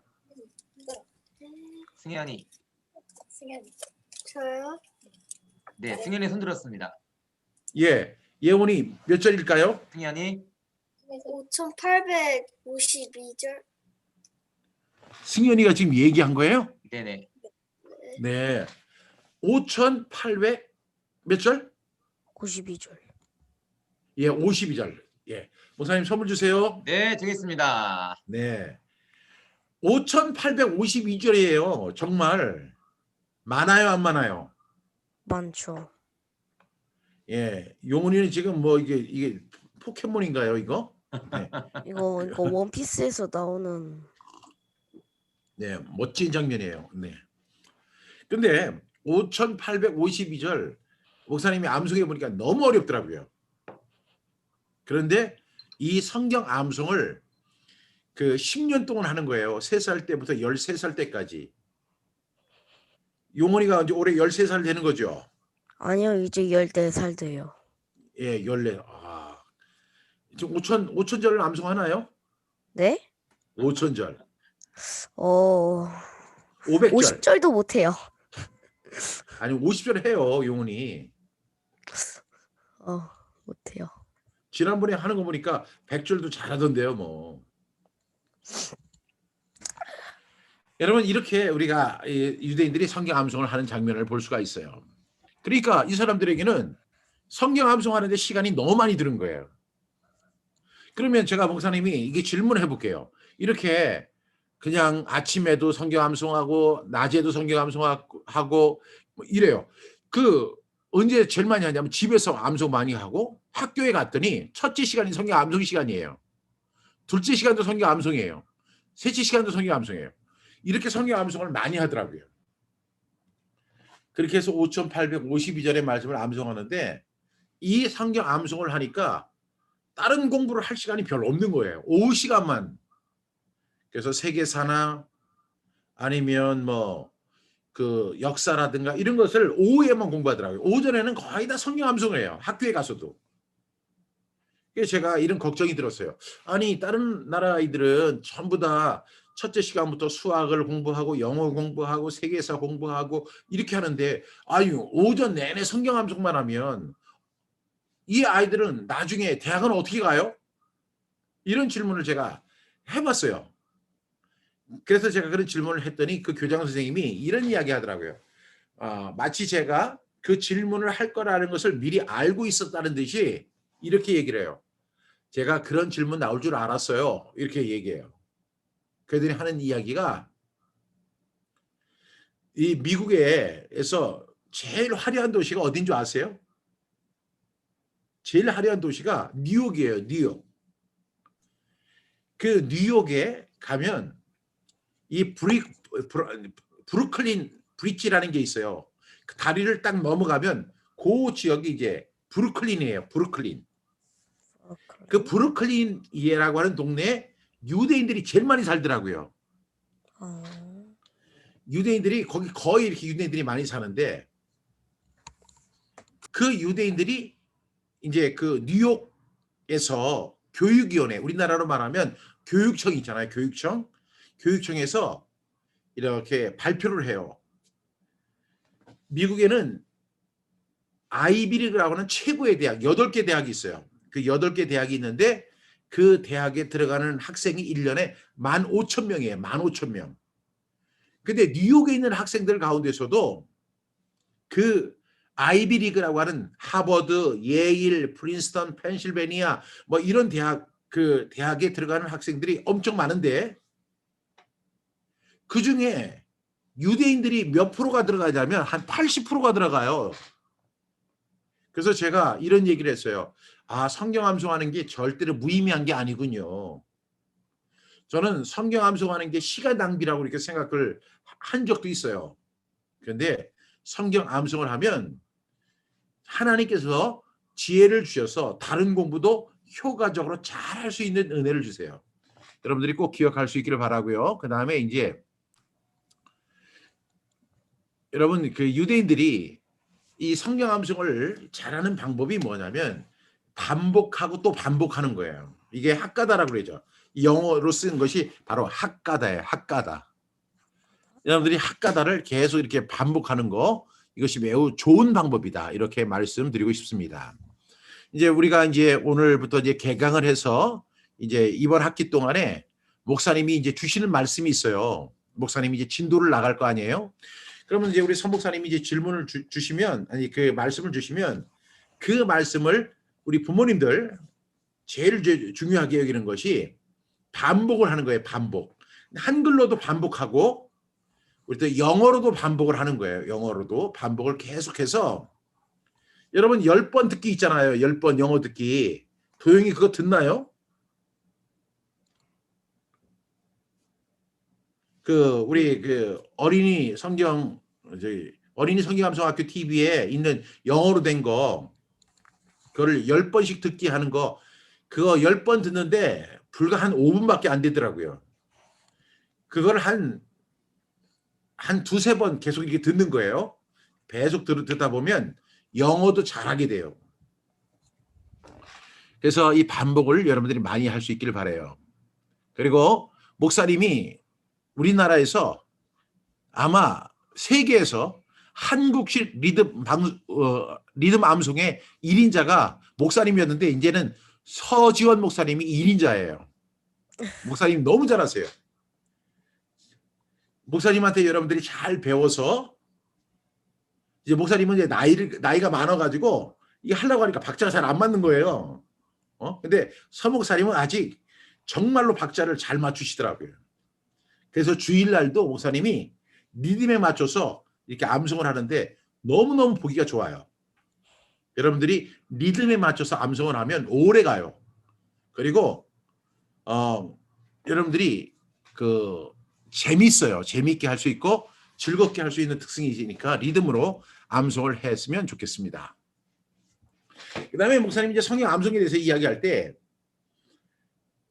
승현이. 저요? 네, 승현이 손 들었습니다. 예, 예원이 몇 절일까요? 승현이. 5852절. 승현이가 지금 얘기한 거예요? 네네. 네. 5800 몇 절? 92절. 예, 52절. 예. 목사님 선물 주세요. 네, 드리겠습니다. 네. 5852절이에요. 정말 많아요, 안 많아요? 많죠. 예. 용훈이는 지금 뭐 이게 포켓몬인가요, 이거? 네. 이거 원피스에서 나오는. 네, 멋진 장면이에요. 네. 근데 5852절 목사님이 암송해 보니까 너무 어렵더라고요. 그런데 이 성경 암송을 그 10년 동안 하는 거예요. 3살 때부터 13살 때까지. 용원이가 이제 올해 13살 되는 거죠? 아니요, 이제 14살 돼요. 예, 14. 지금 5천절을 암송하나요? 네? 5천절. 500절. 50절도 못해요. 아니 50절 해요, 용훈이. 못해요. 지난번에 하는 거 보니까 100줄도 잘하던데요, 뭐. 여러분 이렇게 우리가 유대인들이 성경 암송을 하는 장면을 볼 수가 있어요. 그러니까 이 사람들에게는 성경 암송하는데 시간이 너무 많이 드는 거예요. 그러면 제가 목사님이 이게 질문해 볼게요. 이렇게 그냥 아침에도 성경 암송하고 낮에도 성경 암송하고 뭐 이래요. 그 언제 제일 많이 하냐면 집에서 암송 많이 하고 학교에 갔더니 첫째 시간이 성경 암송 시간이에요. 둘째 시간도 성경 암송이에요. 셋째 시간도 성경 암송이에요. 이렇게 성경 암송을 많이 하더라고요. 그렇게 해서 5852절의 말씀을 암송하는데 이 성경 암송을 하니까 다른 공부를 할 시간이 별로 없는 거예요. 오후 시간만. 그래서 세계사나 아니면 뭐 그 역사라든가 이런 것을 오후에만 공부하더라고요. 오전에는 거의 다 성경 암송이에요. 학교에 가서도. 그래서 제가 이런 걱정이 들었어요. 아니 다른 나라 아이들은 전부 다 첫째 시간부터 수학을 공부하고 영어 공부하고 세계사 공부하고 이렇게 하는데 아유 오전 내내 성경 암송만 하면 이 아이들은 나중에 대학은 어떻게 가요? 이런 질문을 제가 해봤어요. 그래서 제가 그런 질문을 했더니 그 교장 선생님이 이런 이야기 하더라고요. 마치 제가 그 질문을 할 거라는 것을 미리 알고 있었다는 듯이 이렇게 얘기를 해요. 제가 그런 질문 나올 줄 알았어요. 이렇게 얘기해요. 그들이 하는 이야기가 이 미국에서 제일 화려한 도시가 어딘 줄 아세요? 제일 화려한 도시가 뉴욕이에요. 뉴욕. 그 뉴욕에 가면 이 브루클린 브릿지라는 게 있어요. 그 다리를 딱 넘어가면 그 지역이 이제 브루클린이에요. 브루클린. 그 브루클린이라고 하는 동네에 유대인들이 제일 많이 살더라고요. 유대인들이 거기 거의 이렇게 유대인들이 많이 사는데 그 유대인들이 이제 그 뉴욕에서 교육위원회, 우리나라로 말하면 교육청 있잖아요. 교육청. 교육청에서 이렇게 발표를 해요. 미국에는 아이비리그라고 하는 최고의 대학, 8개 대학이 있어요. 그 8개 대학이 있는데 그 대학에 들어가는 학생이 1년에 15,000명이에요. 15,000명. 근데 뉴욕에 있는 학생들 가운데서도 그 아이비리그라고 하는 하버드, 예일, 프린스턴, 펜실베니아 뭐 이런 대학 그 대학에 들어가는 학생들이 엄청 많은데 그중에 유대인들이 몇 프로가 들어가냐면 한 80%가 들어가요. 그래서 제가 이런 얘기를 했어요. 성경 암송하는 게 절대로 무의미한 게 아니군요. 저는 성경 암송하는 게 시간 낭비라고 이렇게 생각을 한 적도 있어요. 그런데 성경 암송을 하면 하나님께서 지혜를 주셔서 다른 공부도 효과적으로 잘 할 수 있는 은혜를 주세요. 여러분들이 꼭 기억할 수 있기를 바라고요. 그 다음에 이제 여러분 그 유대인들이 이 성경 암송을 잘하는 방법이 뭐냐면 반복하고 또 반복하는 거예요. 이게 핫가다라고 그러죠. 영어로 쓴 것이 바로 핫가다예요. 핫가다. 여러분들이 핫가다를 계속 이렇게 반복하는 거 이것이 매우 좋은 방법이다. 이렇게 말씀드리고 싶습니다. 이제 우리가 이제 오늘부터 이제 개강을 해서 이제 이번 학기 동안에 목사님이 이제 주시는 말씀이 있어요. 목사님이 이제 진도를 나갈 거 아니에요. 그러면 이제 우리 선 목사님이 이제 질문을 주시면 아니 그 말씀을 주시면 그 말씀을 우리 부모님들 제일 중요하게 여기는 것이 반복을 하는 거예요. 반복. 한글로도 반복하고 우리 또 영어로도 반복을 하는 거예요. 영어로도 반복을 계속해서 여러분 10번 듣기 있잖아요. 10번 영어 듣기. 도영이 그거 듣나요? 그 우리 그 어린이 성경 암송학교 TV에 있는 영어로 된 거 그거를 10번씩 듣기 하는 거 그거 10번 듣는데 불과 한 5분밖에 안 되더라고요. 그걸 한 두세 번 계속 이렇게 듣는 거예요. 계속 듣다 보면 영어도 잘하게 돼요. 그래서 이 반복을 여러분들이 많이 할 수 있기를 바라요. 그리고 목사님이 우리나라에서 아마 세계에서 한국식 리듬 암송의 1인자가 목사님이었는데 이제는 서지원 목사님이 1인자예요. 목사님 너무 잘하세요. 목사님한테 여러분들이 잘 배워서 이제 목사님은 이제 나이가 많아가지고 이게 하려고 하니까 박자가 잘 안 맞는 거예요. 근데 서 목사님은 아직 정말로 박자를 잘 맞추시더라고요. 그래서 주일날도 목사님이 리듬에 맞춰서 이렇게 암송을 하는데 너무너무 보기가 좋아요. 여러분들이 리듬에 맞춰서 암송을 하면 오래 가요. 그리고 여러분들이 재밌어요. 재미있게 할 수 있고 즐겁게 할 수 있는 특성이 있으니까 리듬으로 암송을 했으면 좋겠습니다. 그 다음에 목사님이 이제 성경 암송에 대해서 이야기할 때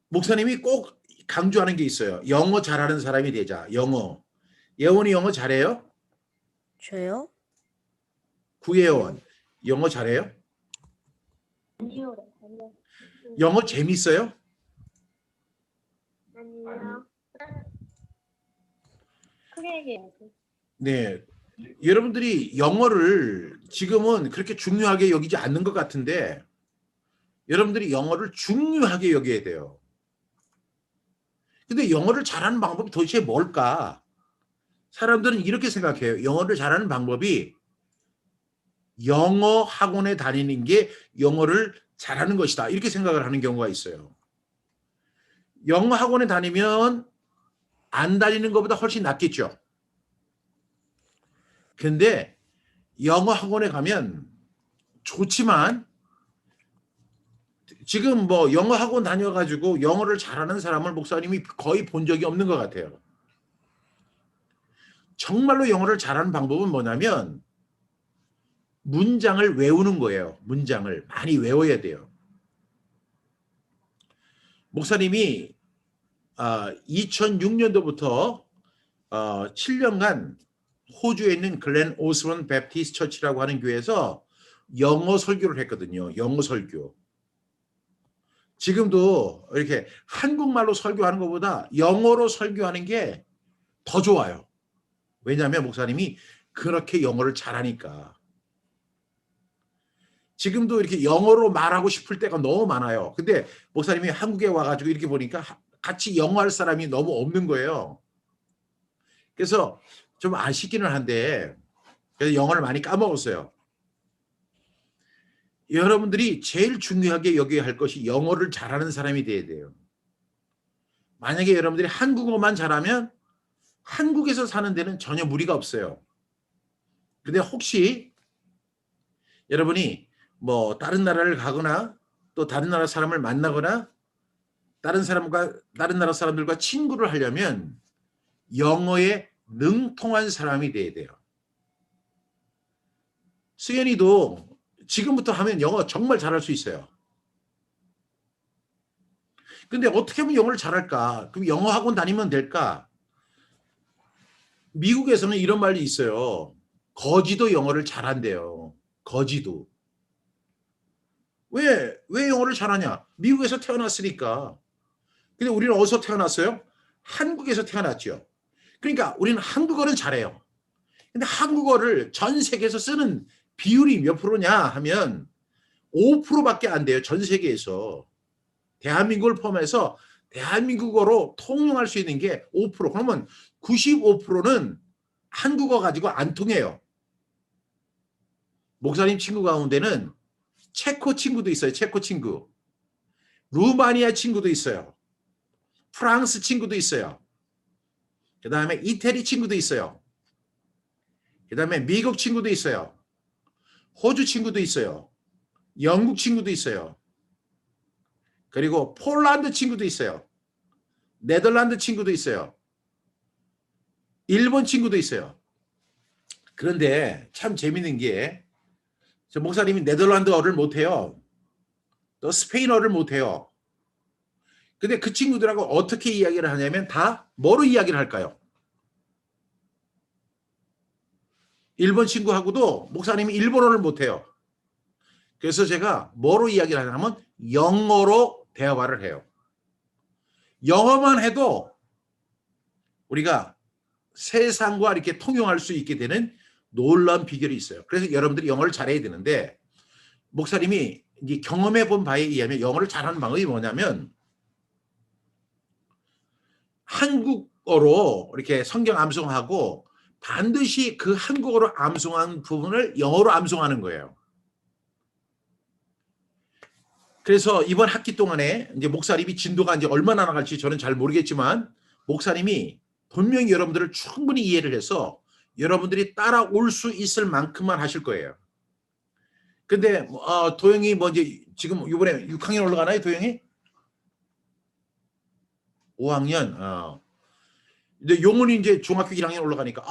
목사님이 꼭 강조하는 게 있어요. 영어 잘하는 사람이 되자. 영어. 예원이 영어 잘해요? 저요? 구예원 영어 잘해요? 영어 재밌어요? 아니요. 크게 얘기해야지. 네. 여러분들이 영어를 지금은 그렇게 중요하게 여기지 않는 것 같은데 여러분들이 영어를 중요하게 여겨야 돼요. 근데 영어를 잘하는 방법이 도대체 뭘까? 사람들은 이렇게 생각해요. 영어를 잘하는 방법이 영어 학원에 다니는 게 영어를 잘하는 것이다. 이렇게 생각을 하는 경우가 있어요. 영어 학원에 다니면 안 다니는 것보다 훨씬 낫겠죠. 근데 영어 학원에 가면 좋지만 지금 뭐 영어 학원 다녀가지고 영어를 잘하는 사람을 목사님이 거의 본 적이 없는 것 같아요. 정말로 영어를 잘하는 방법은 뭐냐면 문장을 외우는 거예요. 문장을 많이 외워야 돼요. 목사님이 2006년도부터 7년간 호주에 있는 글렌 오스본 베프티스트 처치라고 하는 교회에서 영어 설교를 했거든요. 영어 설교. 지금도 이렇게 한국말로 설교하는 것보다 영어로 설교하는 게 더 좋아요. 왜냐하면 목사님이 그렇게 영어를 잘하니까. 지금도 이렇게 영어로 말하고 싶을 때가 너무 많아요. 근데 목사님이 한국에 와가지고 이렇게 보니까 같이 영어 할 사람이 너무 없는 거예요. 그래서 좀 아쉽기는 한데 그래서 영어를 많이 까먹었어요. 여러분들이 제일 중요하게 여겨야 할 것이 영어를 잘하는 사람이 돼야 돼요. 만약에 여러분들이 한국어만 잘하면 한국에서 사는 데는 전혀 무리가 없어요. 근데 혹시 여러분이 뭐 다른 나라를 가거나 또 다른 나라 사람을 만나거나 다른 나라 사람들과 친구를 하려면 영어에 능통한 사람이 돼야 돼요. 수연이도 지금부터 하면 영어 정말 잘할 수 있어요. 근데 어떻게 하면 영어를 잘할까? 그럼 영어 학원 다니면 될까? 미국에서는 이런 말이 있어요. 거지도 영어를 잘한대요. 거지도. 왜 영어를 잘하냐? 미국에서 태어났으니까. 근데 우리는 어디서 태어났어요? 한국에서 태어났죠. 그러니까 우리는 한국어는 잘해요. 근데 한국어를 전 세계에서 쓰는 비율이 몇 프로냐 하면 5%밖에 안 돼요. 전 세계에서. 대한민국을 포함해서 대한민국어로 통용할 수 있는 게 5%. 그러면 95%는 한국어 가지고 안 통해요. 목사님 친구 가운데는 체코 친구도 있어요. 체코 친구. 루마니아 친구도 있어요. 프랑스 친구도 있어요. 그 다음에 이태리 친구도 있어요. 그 다음에 미국 친구도 있어요. 호주 친구도 있어요. 영국 친구도 있어요. 그리고 폴란드 친구도 있어요. 네덜란드 친구도 있어요. 일본 친구도 있어요. 그런데 참 재밌는 게 저 목사님이 네덜란드어를 못해요. 또 스페인어를 못해요. 근데 그 친구들하고 어떻게 이야기를 하냐면 다 뭐로 이야기를 할까요? 일본 친구하고도 목사님이 일본어를 못해요. 그래서 제가 뭐로 이야기를 하냐면 영어로 대화를 해요. 영어만 해도 우리가 세상과 이렇게 통용할 수 있게 되는 놀라운 비결이 있어요. 그래서 여러분들이 영어를 잘해야 되는데 목사님이 이제 경험해 본 바에 의하면 영어를 잘하는 방법이 뭐냐면 한국어로 이렇게 성경 암송하고 반드시 그 한국어로 암송한 부분을 영어로 암송하는 거예요. 그래서 이번 학기 동안에 이제 목사님이 진도가 이제 얼마나 나갈지 저는 잘 모르겠지만 목사님이 분명히 여러분들을 충분히 이해를 해서 여러분들이 따라올 수 있을 만큼만 하실 거예요. 근데 도영이 뭐 이제 지금 이번에 6학년 올라가나요, 도영이? 5학년. 근데 용훈이 이제 중학교 1학년 올라가니까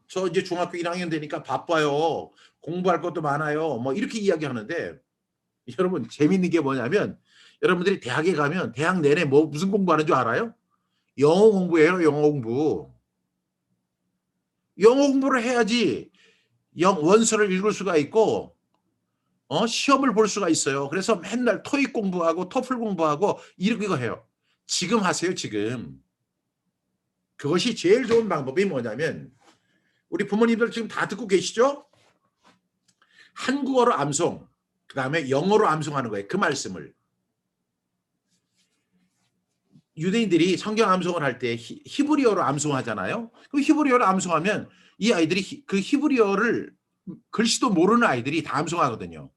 저 이제 중학교 1학년 되니까 바빠요. 공부할 것도 많아요. 뭐 이렇게 이야기하는데 여러분 재밌는 게 뭐냐면 여러분들이 대학에 가면 대학 내내 뭐 무슨 공부하는 줄 알아요? 영어 공부예요. 영어 공부. 영어 공부를 해야지 원서를 읽을 수가 있고 시험을 볼 수가 있어요. 그래서 맨날 토익 공부하고 토플 공부하고 이거 해요. 지금 하세요. 지금. 그것이 제일 좋은 방법이 뭐냐면 우리 부모님들 지금 다 듣고 계시죠? 한국어로 암송, 그 다음에 영어로 암송하는 거예요. 그 말씀을. 유대인들이 성경 암송을 할 때 히브리어로 암송하잖아요. 그 히브리어로 암송하면 이 아이들이 그 히브리어를 글씨도 모르는 아이들이 다 암송하거든요.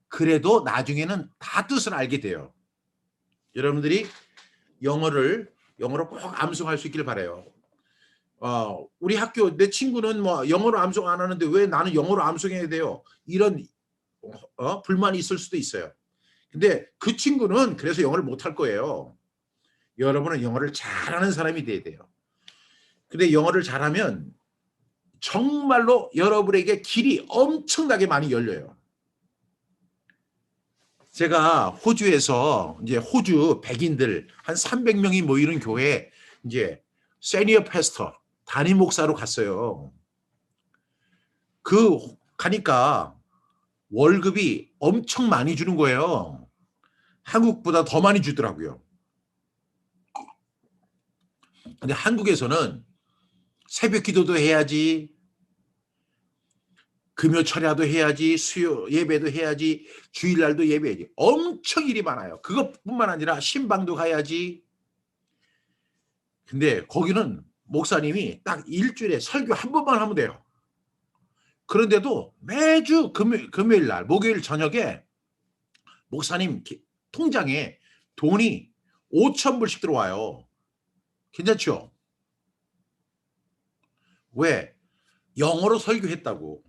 그래도 나중에는 다 뜻을 알게 돼요. 여러분들이 영어로 꼭 암송할 수 있길 바라요. 우리 학교 내 친구는 뭐 영어로 암송 안 하는데 왜 나는 영어로 암송해야 돼요? 이런 불만이 있을 수도 있어요. 근데 그 친구는 그래서 영어를 못할 거예요. 여러분은 영어를 잘하는 사람이 돼야 돼요. 근데 영어를 잘하면 정말로 여러분에게 길이 엄청나게 많이 열려요. 제가 호주에서 이제 호주 백인들 한 300명이 모이는 교회 이제 세니어 패스터 담임 목사로 갔어요. 가니까 월급이 엄청 많이 주는 거예요. 한국보다 더 많이 주더라고요. 근데 한국에서는 새벽 기도도 해야지, 금요 철야도 해야지, 수요 예배도 해야지, 주일날도 예배해야지. 엄청 일이 많아요. 그것뿐만 아니라 신방도 가야지. 근데 거기는 목사님이 딱 일주일에 설교 한 번만 하면 돼요. 그런데도 매주 금요일 날, 목요일 저녁에 목사님 통장에 돈이 5,000불씩 들어와요. 괜찮죠? 왜? 영어로 설교했다고.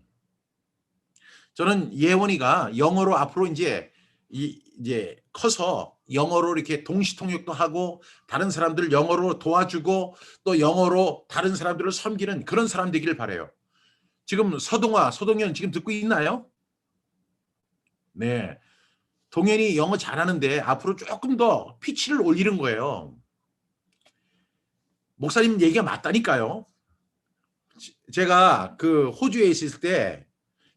저는 예원이가 영어로 앞으로 이제 커서 영어로 이렇게 동시통역도 하고 다른 사람들 영어로 도와주고 또 영어로 다른 사람들을 섬기는 그런 사람 되기를 바라요. 지금 서동현 지금 듣고 있나요? 네. 동현이 영어 잘하는데 앞으로 조금 더 피치를 올리는 거예요. 목사님 얘기가 맞다니까요. 제가 그 호주에 있을 때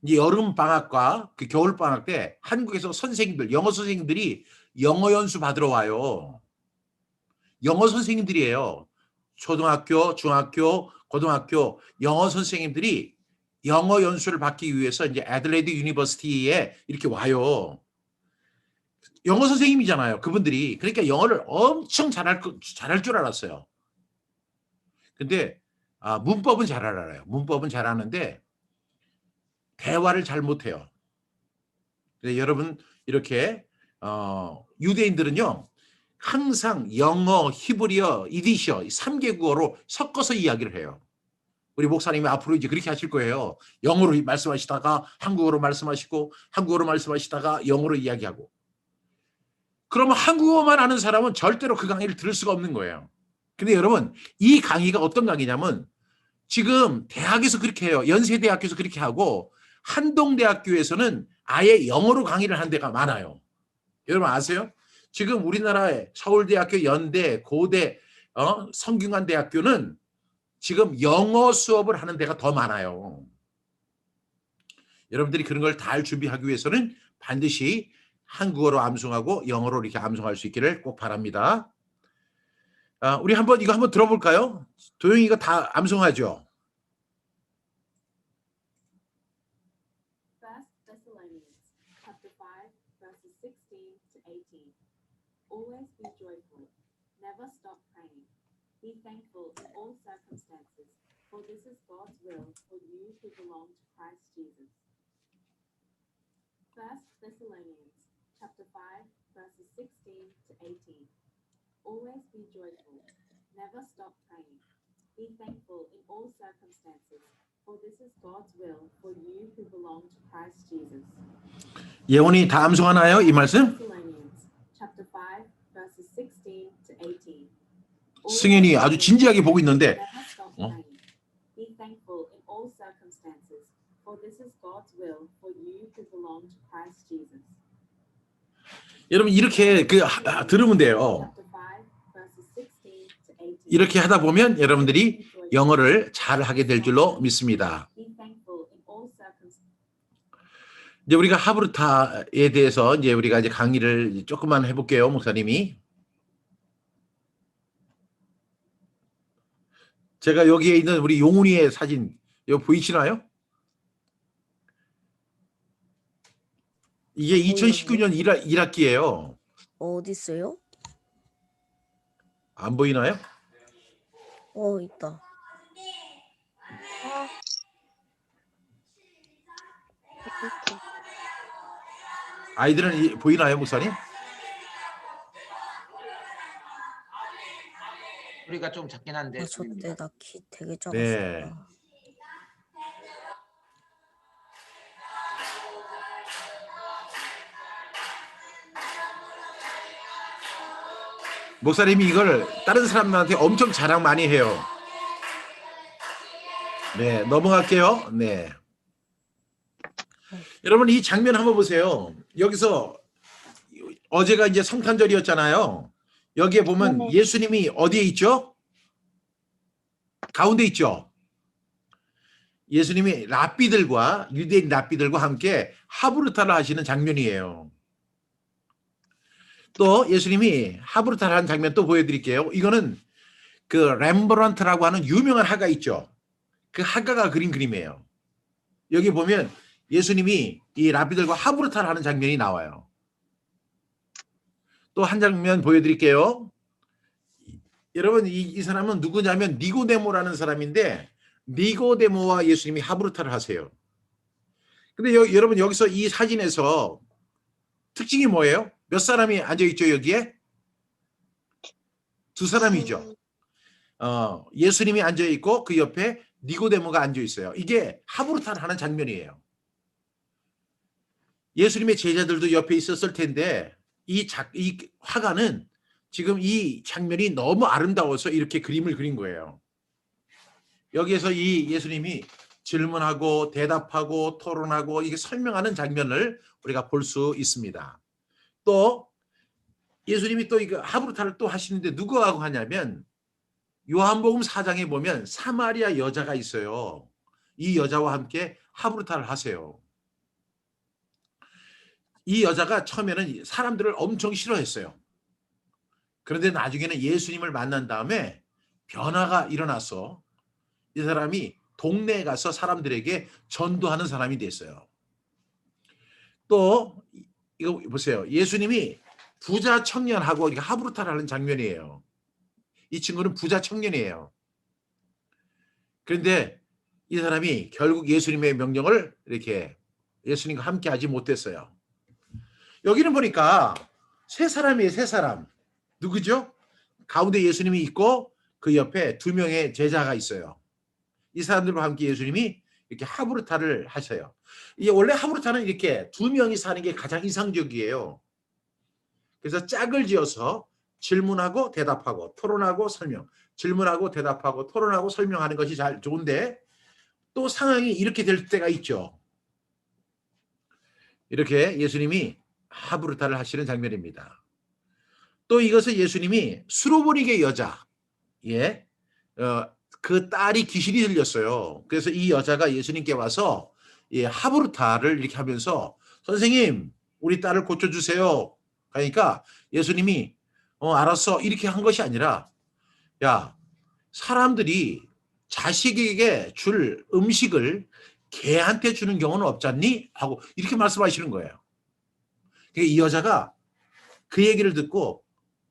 이제 여름 방학과 그 겨울 방학 때 한국에서 영어 선생님들이 영어 연수 받으러 와요. 영어 선생님들이에요. 초등학교, 중학교, 고등학교 영어 선생님들이 영어 연수를 받기 위해서 이제 애들레이드 유니버시티에 이렇게 와요. 영어 선생님이잖아요. 그분들이. 그러니까 영어를 엄청 잘할 줄 알았어요. 근데 문법은 잘 알아요. 문법은 잘 아는데 대화를 잘 못해요. 여러분 이렇게 유대인들은요 항상 영어, 히브리어, 이디시어 3개국어로 섞어서 이야기를 해요. 우리 목사님이 앞으로 이제 그렇게 하실 거예요. 영어로 말씀하시다가 한국어로 말씀하시고 한국어로 말씀하시다가 영어로 이야기하고. 그러면 한국어만 아는 사람은 절대로 그 강의를 들을 수가 없는 거예요. 근데 여러분 이 강의가 어떤 강의냐면 지금 대학에서 그렇게 해요. 연세대학교에서 그렇게 하고 한동대학교에서는 아예 영어로 강의를 한 데가 많아요. 여러분 아세요? 지금 우리나라의 서울대학교, 연대, 고대, 성균관대학교는 지금 영어 수업을 하는 데가 더 많아요. 여러분들이 그런 걸 다 준비하기 위해서는 반드시 한국어로 암송하고 영어로 이렇게 암송할 수 있기를 꼭 바랍니다. 우리 이거 한번 들어볼까요? 도영이가 다 암송하죠? Always be joyful. Never stop praying. Be thankful in all circumstances, for this is God's will for you who belong to Christ Jesus. 1 Thessalonians chapter 5, verses 16 to 18. Always be joyful. Never stop praying. Be thankful in all circumstances, for this is God's will for you who belong to Christ Jesus. 예원이 다 암송하나요? 이 말씀? Thessalonians chapter 5, verses 16 to 18. 승현이 아주 진지하게 보고 있는데 Never stop praying. Be thankful in all circumstances, for this is God's will for you who belong to Christ Jesus. 여러분 이렇게 들으면 돼요. Chapter 5, verses 16 to 18. 이렇게 하다 보면 여러분들이 영어를 잘 하게 될 줄로 믿습니다. Be thankful in all circumstances. 이제 우리가 하브르타에 대해서 이제 우리가 이제 강의를 조금만 해볼게요, 목사님이. 제가 여기에 있는 우리 용훈이의 사진 여기 보이시나요? 이게 2019년 1학기예요. 어디 있어요? 안 보이나요? 있다. 아이들은 보이나요, 목사님? 소리가 좀 작긴 한데. 저때 나 키 되게 작았어. 네. 목사님이 이걸 다른 사람들한테 엄청 자랑 많이 해요. 네, 넘어갈게요. 네. 여러분 이 장면 한번 보세요. 여기서 어제가 이제 성탄절이었잖아요. 여기에 보면 예수님이 어디에 있죠? 가운데 있죠. 예수님이 랍비들과 유대인 랍비들과 함께 하브르타를 하시는 장면이에요. 또 예수님이 하브르타를 하는 장면 또 보여드릴게요. 이거는 그 렘브란트라고 하는 유명한 화가 있죠. 그 화가가 그린 그림이에요. 여기 보면 예수님이 이 랍비들과 하브르타를 하는 장면이 나와요. 또 한 장면 보여드릴게요. 여러분 이 사람은 누구냐면 니고데모라는 사람인데 니고데모와 예수님이 하브르타를 하세요. 근데 여러분 여기서 이 사진에서 특징이 뭐예요? 몇 사람이 앉아있죠 여기에? 두 사람이죠. 예수님이 앉아있고 그 옆에 니고데모가 앉아있어요. 이게 하브르타를 하는 장면이에요. 예수님의 제자들도 옆에 있었을 텐데 이 화가는 지금 이 장면이 너무 아름다워서 이렇게 그림을 그린 거예요. 여기에서 이 예수님이 질문하고 대답하고 토론하고 이게 설명하는 장면을 우리가 볼 수 있습니다. 또 예수님이 또 이거 하브르타를 또 하시는데 누구하고 하냐면 요한복음 4장에 보면 사마리아 여자가 있어요. 이 여자와 함께 하브르타를 하세요. 이 여자가 처음에는 사람들을 엄청 싫어했어요. 그런데 나중에는 예수님을 만난 다음에 변화가 일어나서 이 사람이 동네에 가서 사람들에게 전도하는 사람이 됐어요. 또 이거 보세요. 예수님이 부자 청년하고 하브르타를 하는 장면이에요. 이 친구는 부자 청년이에요. 그런데 이 사람이 결국 예수님의 명령을 이렇게 예수님과 함께 하지 못했어요. 여기는 보니까 세 사람이에요. 세 사람. 누구죠? 가운데 예수님이 있고 그 옆에 두 명의 제자가 있어요. 이 사람들과 함께 예수님이 이렇게 하브르타를 하셔요. 이게 원래 하브르타는 이렇게 두 명이 사는 게 가장 이상적이에요. 그래서 짝을 지어서 질문하고 대답하고 토론하고 설명, 질문하고 대답하고 토론하고 설명하는 것이 잘 좋은데 또 상황이 이렇게 될 때가 있죠. 이렇게 예수님이 하브르타를 하시는 장면입니다. 또 이것은 예수님이 수로보니게 여자, 그 딸이 귀신이 들렸어요. 그래서 이 여자가 예수님께 와서 하브르타를 이렇게 하면서 선생님, 우리 딸을 고쳐주세요. 그러니까 예수님이 알았어 이렇게 한 것이 아니라 야, 사람들이 자식에게 줄 음식을 개한테 주는 경우는 없잖니? 하고 이렇게 말씀하시는 거예요. 이 여자가 그 얘기를 듣고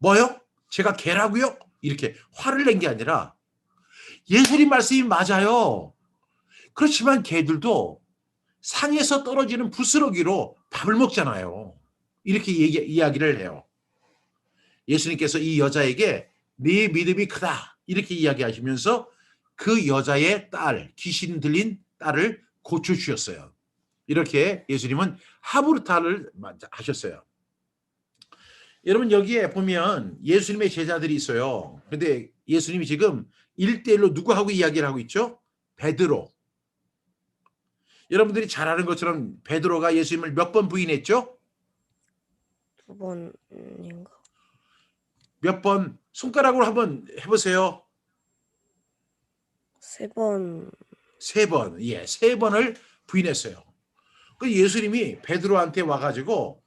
뭐요? 제가 개라고요? 이렇게 화를 낸 게 아니라 예수님 말씀이 맞아요. 그렇지만 개들도 상에서 떨어지는 부스러기로 밥을 먹잖아요. 이렇게 이야기를 해요. 예수님께서 이 여자에게 네 믿음이 크다 이렇게 이야기하시면서 그 여자의 딸, 귀신 들린 딸을 고쳐주셨어요. 이렇게 예수님은 하브르타를 하셨어요. 여러분 여기에 보면 예수님의 제자들이 있어요. 근데 예수님이 지금 1대1로 누구하고 이야기를 하고 있죠? 베드로. 여러분들이 잘 아는 것처럼 베드로가 예수님을 몇 번 부인했죠? 2번인가? 몇 번? 손가락으로 한번 해보세요. 3번. 3번. 예, 3번을 부인했어요. 그 예수님이 베드로한테 와가지고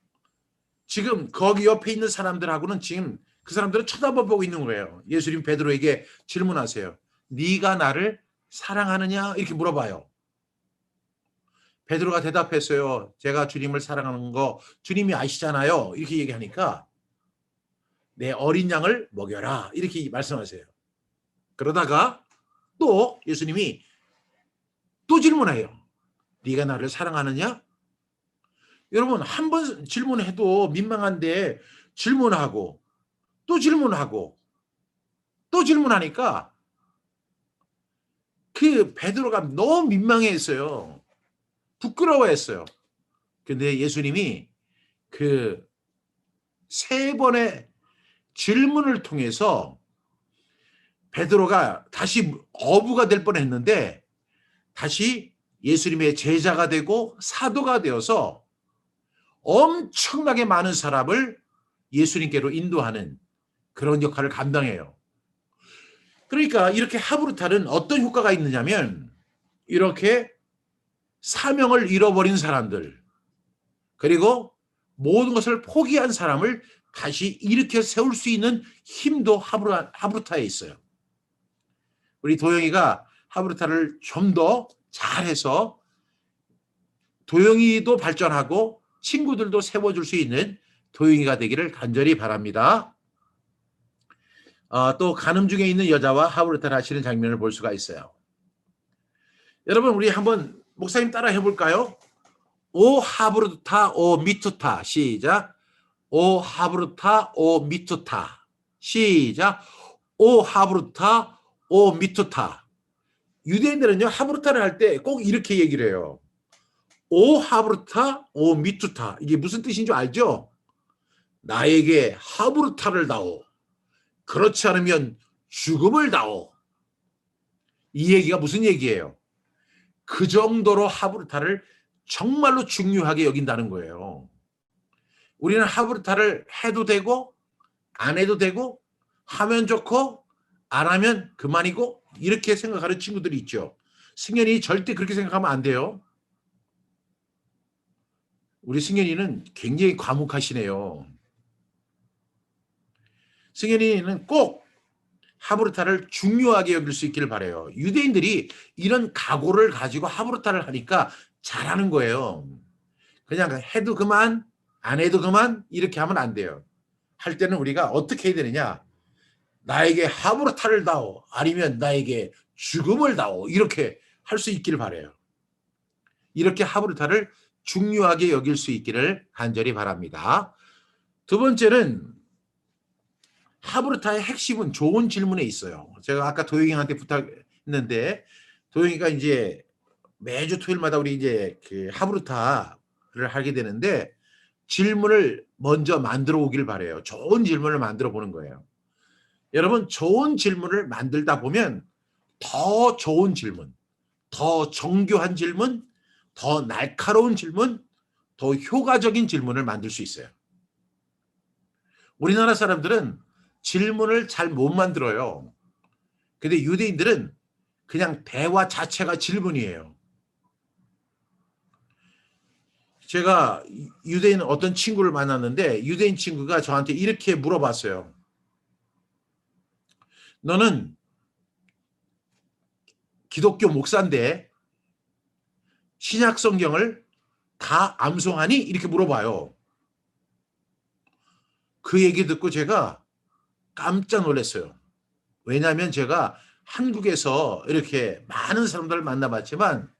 지금 거기 옆에 있는 사람들하고는 지금 그 사람들은 쳐다보고 있는 거예요. 예수님 베드로에게 질문하세요. 네가 나를 사랑하느냐? 이렇게 물어봐요. 베드로가 대답했어요. 제가 주님을 사랑하는 거 주님이 아시잖아요. 이렇게 얘기하니까 내 어린 양을 먹여라. 이렇게 말씀하세요. 그러다가 또 예수님이 또 질문해요. 네가 나를 사랑하느냐? 여러분 한 번 질문해도 민망한데 질문하고 또 질문하고 또 질문하니까 그 베드로가 너무 민망해했어요. 부끄러워했어요. 근데 예수님이 그 3번의 질문을 통해서 베드로가 다시 어부가 될 뻔했는데 다시 예수님의 제자가 되고 사도가 되어서 엄청나게 많은 사람을 예수님께로 인도하는 그런 역할을 감당해요. 그러니까 이렇게 하브르타는 어떤 효과가 있느냐면 이렇게 사명을 잃어버린 사람들 그리고 모든 것을 포기한 사람을 다시 일으켜 세울 수 있는 힘도 하브르타에 있어요. 우리 도영이가 하브르타를 좀 더 잘해서 도영이도 발전하고 친구들도 세워줄 수 있는 도영이가 되기를 간절히 바랍니다. 또 간음 중에 있는 여자와 하브르타를 하시는 장면을 볼 수가 있어요. 여러분 우리 한번 목사님 따라 해볼까요? 오 하브르타 오 미투타 시작. 오 하브르타 오 미투타 시작. 오 하브르타 오 미투타. 유대인들은요 하브르타를 할 때 꼭 이렇게 얘기를 해요. 오 하브르타 오 미투타. 이게 무슨 뜻인 줄 알죠? 나에게 하브르타를 다오. 그렇지 않으면 죽음을 다오. 이 얘기가 무슨 얘기예요? 그 정도로 하브르타를 정말로 중요하게 여긴다는 거예요. 우리는 하브르타를 해도 되고 안 해도 되고 하면 좋고 안 하면 그만이고 이렇게 생각하는 친구들이 있죠. 승현이 절대 그렇게 생각하면 안 돼요. 우리 승현이는 굉장히 과묵하시네요. 승현이는 꼭 하브르타를 중요하게 여길 수 있기를 바라요. 유대인들이 이런 각오를 가지고 하브르타를 하니까 잘하는 거예요. 그냥 해도 그만 안 해도 그만 이렇게 하면 안 돼요. 할 때는 우리가 어떻게 해야 되느냐. 나에게 하브르타를 다오 아니면 나에게 죽음을 다오 이렇게 할 수 있기를 바라요. 이렇게 하브르타를 중요하게 여길 수 있기를 간절히 바랍니다. 두 번째는 하브르타의 핵심은 좋은 질문에 있어요. 제가 아까 도영이한테 부탁했는데 도영이가 이제 매주 토요일마다 우리 이제 그 하브르타를 하게 되는데 질문을 먼저 만들어 오길 바래요. 좋은 질문을 만들어 보는 거예요. 여러분 좋은 질문을 만들다 보면 더 좋은 질문, 더 정교한 질문, 더 날카로운 질문, 더 효과적인 질문을 만들 수 있어요. 우리나라 사람들은 질문을 잘 못 만들어요. 근데 유대인들은 그냥 대화 자체가 질문이에요. 제가 유대인 어떤 친구를 만났는데 유대인 친구가 저한테 이렇게 물어봤어요. 너는 기독교 목사인데 신약 성경을 다 암송하니? 이렇게 물어봐요. 그 얘기 듣고 제가 깜짝 놀랐어요. 왜냐하면 제가 한국에서 이렇게 많은 사람들을 만나봤지만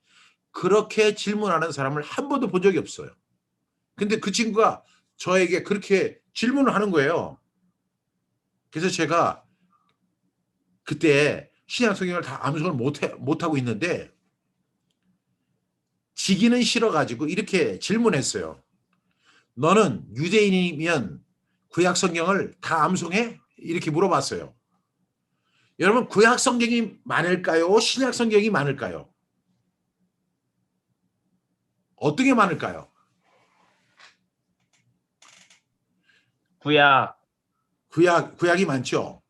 그렇게 질문하는 사람을 한 번도 본 적이 없어요. 근데 그 친구가 저에게 그렇게 질문을 하는 거예요. 그래서 제가 그때 신약 성경을 다 암송을 못하고 있는데 지기는 싫어가지고 이렇게 질문했어요. 너는 유대인이면 구약 성경을 다 암송해? 이렇게 물어봤어요. 여러분, 구약 성경이 많을까요? 신약 성경이 많을까요? 어떤 게 많을까요? 구약이 많죠.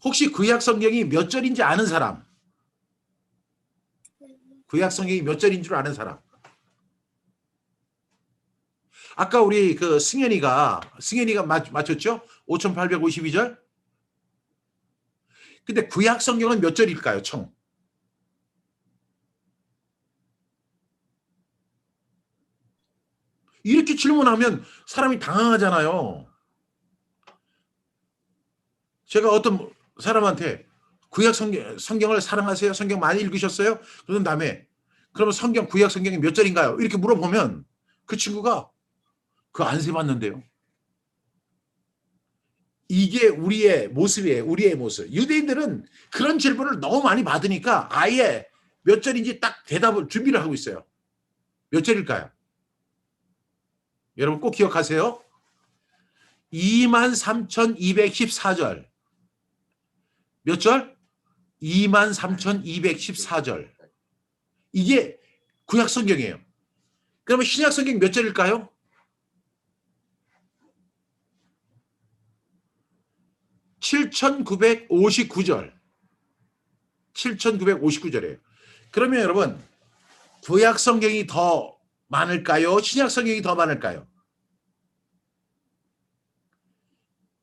혹시 구약 성경이 몇 절인지 아는 사람? 구약 성경이 몇 절인 줄 아는 사람? 아까 우리 그 승현이가 맞췄죠? 5852절? 근데 구약 성경은 몇 절일까요, 총? 이렇게 질문하면 사람이 당황하잖아요. 제가 어떤 사람한테 구약 성경을 사랑하세요? 성경 많이 읽으셨어요? 그런 다음에 그러면 구약 성경이 몇 절인가요? 이렇게 물어보면 그 친구가 그거 안 세봤는데요. 이게 우리의 모습이에요. 우리의 모습. 유대인들은 그런 질문을 너무 많이 받으니까 아예 몇 절인지 딱 대답을 준비를 하고 있어요. 몇 절일까요? 여러분 꼭 기억하세요. 23,214절. 몇 절? 23,214절. 이게 구약 성경이에요. 그러면 신약 성경 몇 절일까요? 7,959절. 7,959절이에요. 그러면 여러분, 구약 성경이 더 많을까요? 신약 성경이 더 많을까요?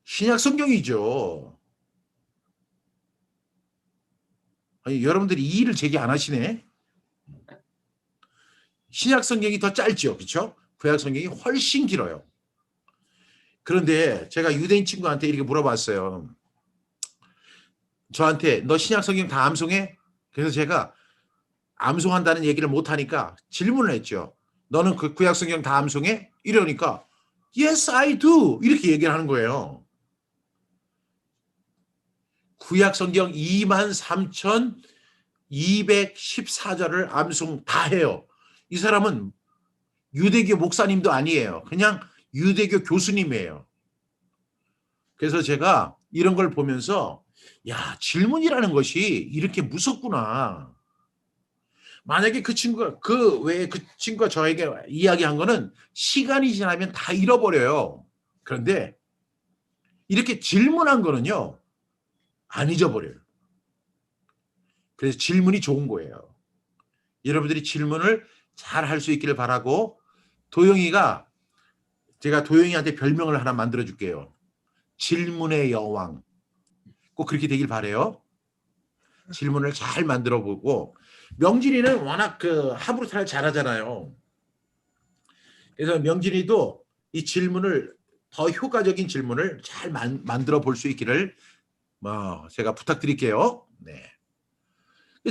신약 성경이죠. 아니, 여러분들이 이의를 제기 안 하시네. 신약 성경이 더 짧죠. 그렇죠? 구약 성경이 훨씬 길어요. 그런데 제가 유대인 친구한테 이렇게 물어봤어요. 저한테 너 신약 성경 다 암송해? 그래서 제가 암송한다는 얘기를 못하니까 질문을 했죠. 너는 그 구약 성경 다 암송해? 이러니까 Yes, I do. 이렇게 얘기를 하는 거예요. 구약 성경 23,214절을 암송 다 해요. 이 사람은 유대교 목사님도 아니에요. 그냥 유대교 교수님이에요. 그래서 제가 이런 걸 보면서 야, 질문이라는 것이 이렇게 무섭구나. 만약에 그 친구가 저에게 이야기한 거는 시간이 지나면 다 잃어버려요. 그런데 이렇게 질문한 거는요, 안 잊어버려요. 그래서 질문이 좋은 거예요. 여러분들이 질문을 잘 할 수 있기를 바라고, 제가 도영이한테 별명을 하나 만들어 줄게요. 질문의 여왕. 꼭 그렇게 되길 바라요. 질문을 잘 만들어 보고, 명진이는 워낙 하브루타를 잘하잖아요. 그래서 명진이도 이 질문을 더 효과적인 질문을 잘 만들어 볼 수 있기를 제가 부탁드릴게요. 네.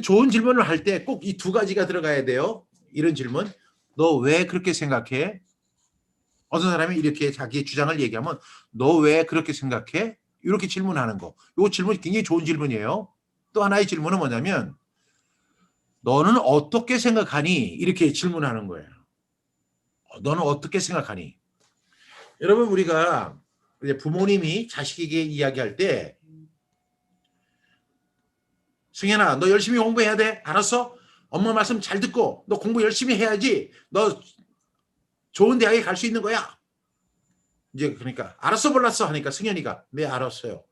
좋은 질문을 할 때 꼭 이 두 가지가 들어가야 돼요. 이런 질문. 너 왜 그렇게 생각해? 어떤 사람이 이렇게 자기의 주장을 얘기하면 너 왜 그렇게 생각해? 이렇게 질문하는 거. 이 질문이 굉장히 좋은 질문이에요. 또 하나의 질문은 뭐냐면 너는 어떻게 생각하니? 이렇게 질문하는 거예요. 너는 어떻게 생각하니? 여러분, 우리가 이제 부모님이 자식에게 이야기할 때 승현아, 너 열심히 공부해야 돼. 알았어? 엄마 말씀 잘 듣고 너 공부 열심히 해야지. 너 좋은 대학에 갈 수 있는 거야. 이제 그러니까 알았어 몰랐어 하니까 승현이가 네 알았어요.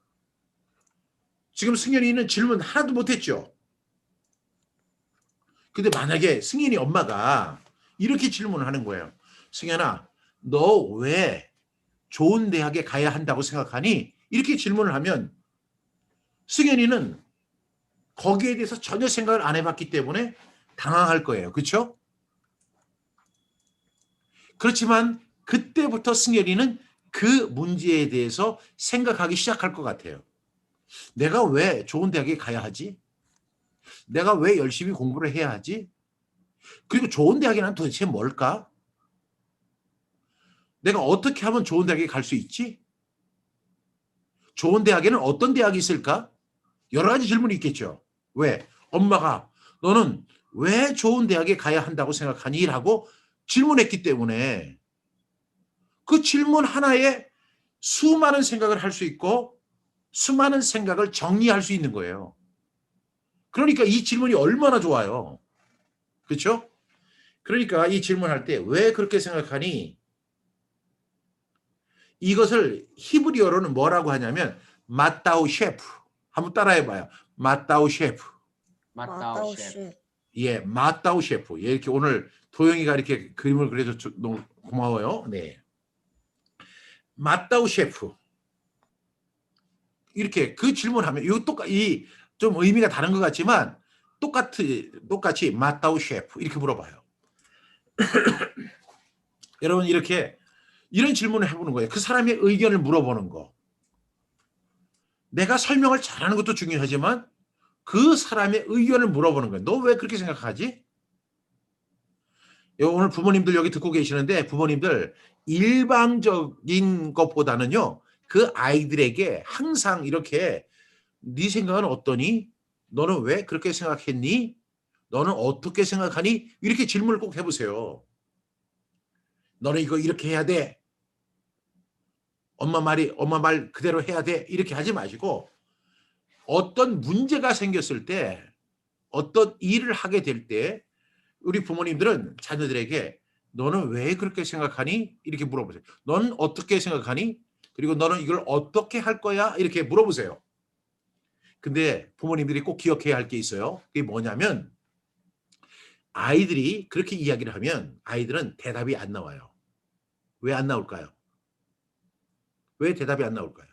지금 승현이는 질문 하나도 못했죠. 근데 만약에 승현이 엄마가 이렇게 질문을 하는 거예요. 승현아, 너 왜 좋은 대학에 가야 한다고 생각하니? 이렇게 질문을 하면 승현이는 거기에 대해서 전혀 생각을 안 해봤기 때문에 당황할 거예요. 그렇죠? 그렇지만 그때부터 승현이는 그 문제에 대해서 생각하기 시작할 것 같아요. 내가 왜 좋은 대학에 가야 하지? 내가 왜 열심히 공부를 해야 하지? 그리고 좋은 대학이란 도대체 뭘까? 내가 어떻게 하면 좋은 대학에 갈 수 있지? 좋은 대학에는 어떤 대학이 있을까? 여러 가지 질문이 있겠죠. 왜? 엄마가 너는 왜 좋은 대학에 가야 한다고 생각하니? 라고 질문했기 때문에 그 질문 하나에 수많은 생각을 할 수 있고 수많은 생각을 정리할 수 있는 거예요. 그러니까 이 질문이 얼마나 좋아요. 그렇죠? 그러니까 이 질문할 때 왜 그렇게 생각하니? 이것을 히브리어로는 뭐라고 하냐면 마따우 셰프. 한번 따라해봐요. 마따우 셰프. 마따오 셰프. 예, 마따우 셰프. 예, 이렇게 오늘 도영이가 이렇게 그림을 그려서 너무 고마워요. 네. 마따우 셰프. 이렇게 그 질문하면 이거 똑같이 좀 의미가 다른 것 같지만 똑같이 마따우 셰프 이렇게 물어봐요. 여러분 이렇게 이런 질문을 해보는 거예요. 그 사람의 의견을 물어보는 거. 내가 설명을 잘하는 것도 중요하지만 그 사람의 의견을 물어보는 거예요. 너 왜 그렇게 생각하지? 오늘 부모님들 여기 듣고 계시는데 부모님들 일방적인 것보다는요. 그 아이들에게 항상 이렇게 네 생각은 어떠니? 너는 왜 그렇게 생각했니? 너는 어떻게 생각하니? 이렇게 질문을 꼭 해보세요. 너는 이거 이렇게 해야 돼. 엄마 말 그대로 해야 돼. 이렇게 하지 마시고 어떤 문제가 생겼을 때 어떤 일을 하게 될 때 우리 부모님들은 자녀들에게 너는 왜 그렇게 생각하니? 이렇게 물어보세요. 너는 어떻게 생각하니? 그리고 너는 이걸 어떻게 할 거야? 이렇게 물어보세요. 근데 부모님들이 꼭 기억해야 할 게 있어요. 그게 뭐냐면 아이들이 그렇게 이야기를 하면 아이들은 대답이 안 나와요. 왜 안 나올까요? 왜 대답이 안 나올까요?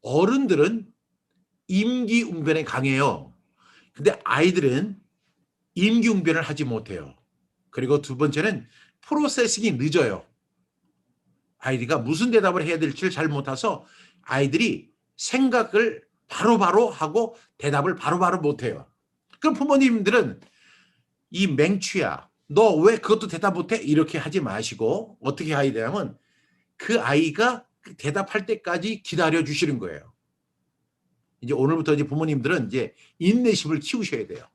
어른들은 임기응변에 강해요. 근데 아이들은 임기응변을 하지 못해요. 그리고 두 번째는 프로세싱이 늦어요. 아이가 무슨 대답을 해야 될지를 잘 못해서 아이들이 생각을 바로바로 하고 대답을 바로바로 못해요. 그럼 부모님들은 이 맹취야. 너 왜 그것도 대답 못해? 이렇게 하지 마시고 어떻게 해야 되냐면 그 아이가 대답할 때까지 기다려 주시는 거예요. 이제 오늘부터 이제 부모님들은 이제 인내심을 키우셔야 돼요.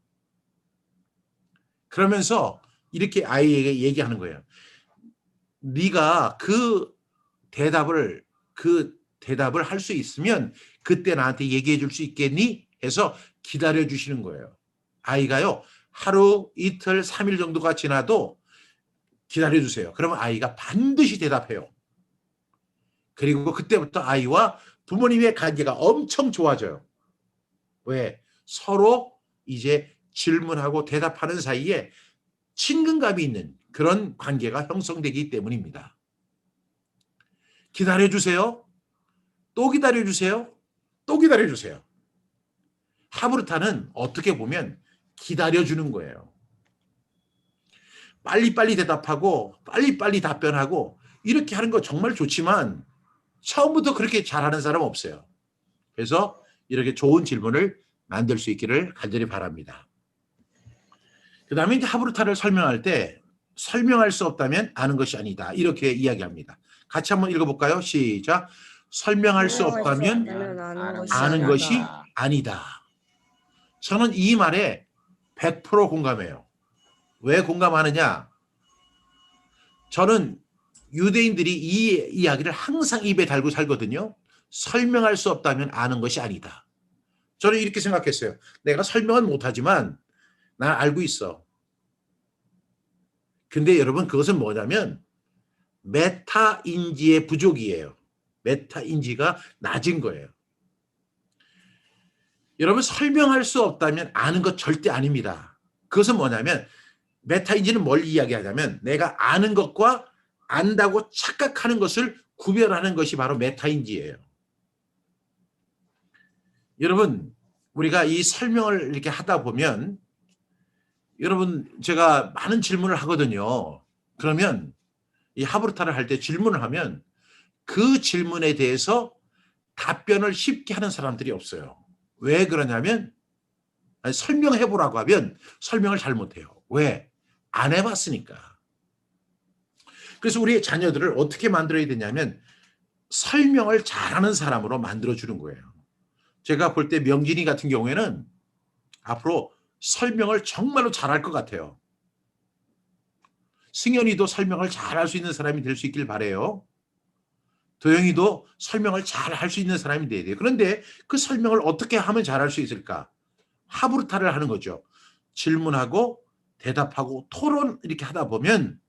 그러면서 이렇게 아이에게 얘기하는 거예요. 네가 그 대답을 할 수 있으면 그때 나한테 얘기해 줄 수 있겠니? 해서 기다려 주시는 거예요. 아이가요. 하루, 이틀, 3일 정도가 지나도 기다려 주세요. 그러면 아이가 반드시 대답해요. 그리고 그때부터 아이와 부모님의 관계가 엄청 좋아져요. 왜? 서로 이제 질문하고 대답하는 사이에 친근감이 있는 그런 관계가 형성되기 때문입니다. 기다려주세요. 또 기다려주세요. 또 기다려주세요. 하브르타는 어떻게 보면 기다려주는 거예요. 빨리빨리 대답하고 빨리빨리 답변하고 이렇게 하는 거 정말 좋지만 처음부터 그렇게 잘하는 사람 없어요. 그래서 이렇게 좋은 질문을 만들 수 있기를 간절히 바랍니다. 그 다음에 이제 하브르타를 설명할 때 설명할 수 없다면 아는 것이 아니다. 이렇게 이야기합니다. 같이 한번 읽어볼까요? 시작. 설명할 수 없다면 아는 것이 아니다. 저는 이 말에 100% 공감해요. 왜 공감하느냐? 저는 유대인들이 이 이야기를 항상 입에 달고 살거든요. 설명할 수 없다면 아는 것이 아니다. 저는 이렇게 생각했어요. 내가 설명은 못하지만 난 알고 있어. 근데 여러분 그것은 뭐냐면 메타인지의 부족이에요. 메타인지가 낮은 거예요. 여러분 설명할 수 없다면 아는 것 절대 아닙니다. 그것은 뭐냐면 메타인지는 뭘 이야기하냐면 내가 아는 것과 안다고 착각하는 것을 구별하는 것이 바로 메타인지예요. 여러분 우리가 이 설명을 이렇게 하다 보면 여러분 제가 많은 질문을 하거든요. 그러면 이 하브르타를 할 때 질문을 하면 그 질문에 대해서 답변을 쉽게 하는 사람들이 없어요. 왜 그러냐면 설명해보라고 하면 설명을 잘 못해요. 왜? 안 해봤으니까. 그래서 우리의 자녀들을 어떻게 만들어야 되냐면 설명을 잘하는 사람으로 만들어주는 거예요. 제가 볼 때 명진이 같은 경우에는 앞으로 설명을 정말로 잘할 것 같아요. 승현이도 설명을 잘할 수 있는 사람이 될 수 있길 바라요. 도영이도 설명을 잘 할 수 있는 사람이 돼야 돼요. 그런데 그 설명을 어떻게 하면 잘할 수 있을까? 하브르타를 하는 거죠. 질문하고 대답하고 토론 이렇게 하다 보면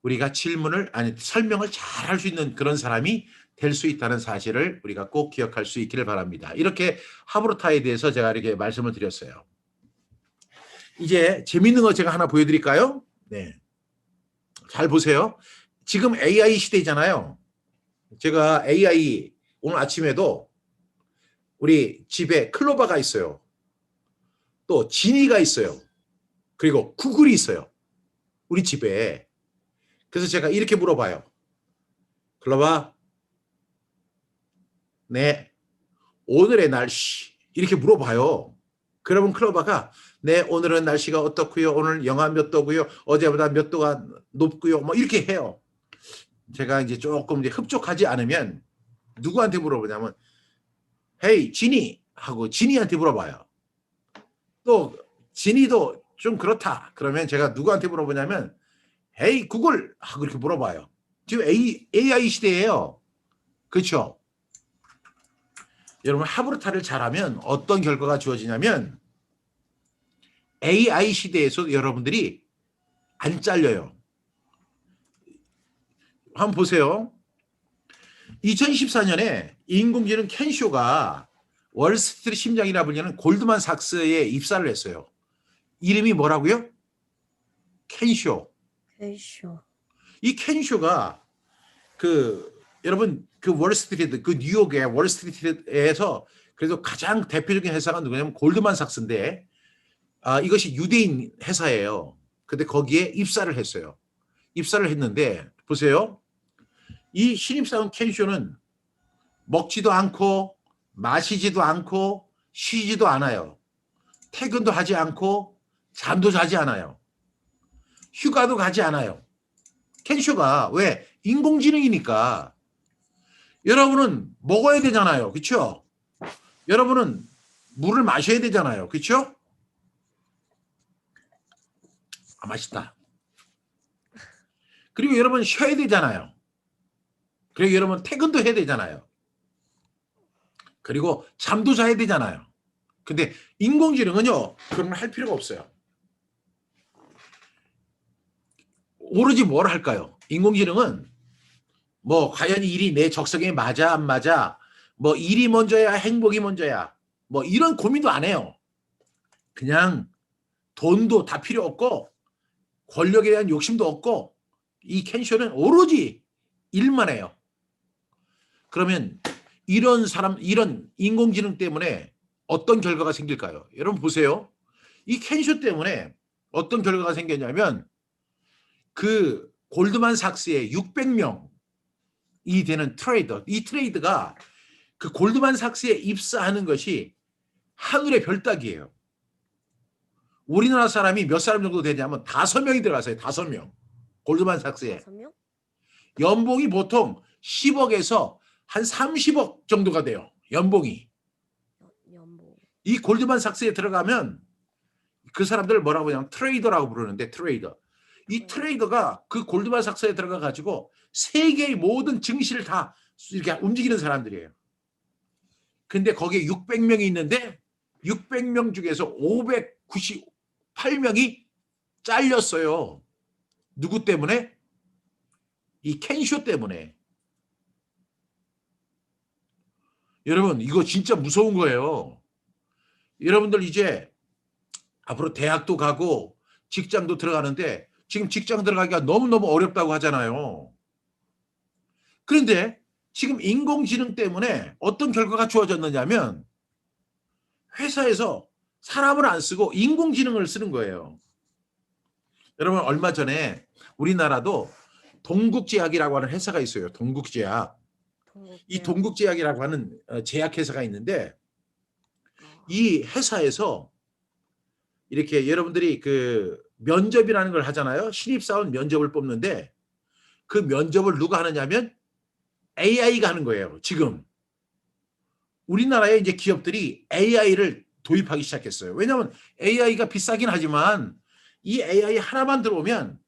우리가 설명을 잘 할 수 있는 그런 사람이 될 수 있다는 사실을 우리가 꼭 기억할 수 있기를 바랍니다. 이렇게 하브르타에 대해서 제가 이렇게 말씀을 드렸어요. 이제 재밌는 거 제가 하나 보여드릴까요? 네. 잘 보세요. 지금 AI 시대잖아요. 제가 AI 오늘 아침에도 우리 집에 클로바가 있어요. 또 지니가 있어요. 그리고 구글이 있어요. 우리 집에. 그래서 제가 이렇게 물어봐요. 클로바, 네, 오늘의 날씨 이렇게 물어봐요. 그러면 클로바가 네, 오늘은 날씨가 어떻고요? 오늘 영하 몇 도고요? 어제보다 몇 도가 높고요? 뭐 이렇게 해요. 제가 이제 조금 이제 흡족하지 않으면 누구한테 물어보냐면 헤이 지니 하고 지니한테 물어봐요. 또 지니도 좀 그렇다. 그러면 제가 누구한테 물어보냐면 헤이 구글 하고 이렇게 물어봐요. 지금 AI 시대예요. 그렇죠? 여러분 하브르타를 잘하면 어떤 결과가 주어지냐면 AI 시대에서 여러분들이 안 잘려요. 한번 보세요. 2014년에 인공지능 켄쇼가 월스트리트 심장이라 불리는 골드만삭스에 입사를 했어요. 이름이 뭐라고요? 켄쇼. 펜쇼. 이 켄쇼가 여러분 그 월스트리트 그 뉴욕의 월스트리트에서 그래도 가장 대표적인 회사가 누구냐면 골드만삭스인데 이것이 유대인 회사예요. 근데 거기에 입사를 했어요. 입사를 했는데 보세요. 이 신입사원 켄쇼는 먹지도 않고 마시지도 않고 쉬지도 않아요. 퇴근도 하지 않고 잠도 자지 않아요. 휴가도 가지 않아요. 켄쇼가 왜? 인공지능이니까. 여러분은 먹어야 되잖아요. 그렇죠? 여러분은 물을 마셔야 되잖아요. 그렇죠? 맛있다. 그리고 여러분 쉬어야 되잖아요. 그리고 여러분 퇴근도 해야 되잖아요. 그리고 잠도 자야 되잖아요. 근데 인공지능은요. 그런 걸 할 필요가 없어요. 오로지 뭘 할까요? 인공지능은 뭐 과연 일이 내 적성에 맞아 안 맞아 뭐 일이 먼저야 행복이 먼저야 뭐 이런 고민도 안 해요. 그냥 돈도 다 필요 없고 권력에 대한 욕심도 없고 이 켄쇼는 오로지 일만 해요. 그러면 이런 인공지능 때문에 어떤 결과가 생길까요? 여러분 보세요. 이 켄쇼 때문에 어떤 결과가 생겼냐면 그 골드만삭스의 600명이 되는 트레이더, 이 트레이드가 그 골드만삭스에 입사하는 것이 하늘의 별따기예요. 우리나라 사람이 몇 사람 정도 되냐면 5명이 들어갔어요. 5명. 골드만삭스에. 5명? 연봉이 보통 10억에서 한 30억 정도가 돼요. 연봉이. 연봉. 이 골드만삭스에 들어가면 그 사람들을 뭐라고 하냐면 트레이더라고 부르는데 트레이더. 이 트레이더가 그 골드만삭스에 들어가 가지고 세계의 모든 증시를 다 이렇게 움직이는 사람들이에요. 근데 거기에 600명이 있는데 600명 중에서 598명이 잘렸어요. 누구 때문에? 이 켄쇼 때문에. 여러분 이거 진짜 무서운 거예요. 여러분들 이제 앞으로 대학도 가고 직장도 들어가는데 지금 직장 들어가기가 너무너무 어렵다고 하잖아요. 그런데 지금 인공지능 때문에 어떤 결과가 주어졌느냐면 회사에서 사람을 안 쓰고 인공지능을 쓰는 거예요. 여러분 얼마 전에 우리나라도 동국제약이라고 하는 회사가 있어요. 동국제약. 이 동국제약이라고 하는 제약회사가 있는데 이 회사에서 이렇게 여러분들이 그 면접이라는 걸 하잖아요. 신입사원 면접을 뽑는데 그 면접을 누가 하느냐면 AI가 하는 거예요. 지금 우리나라의 이제 기업들이 AI를 도입하기 시작했어요. 왜냐하면 AI가 비싸긴 하지만 이 AI 하나만 들어오면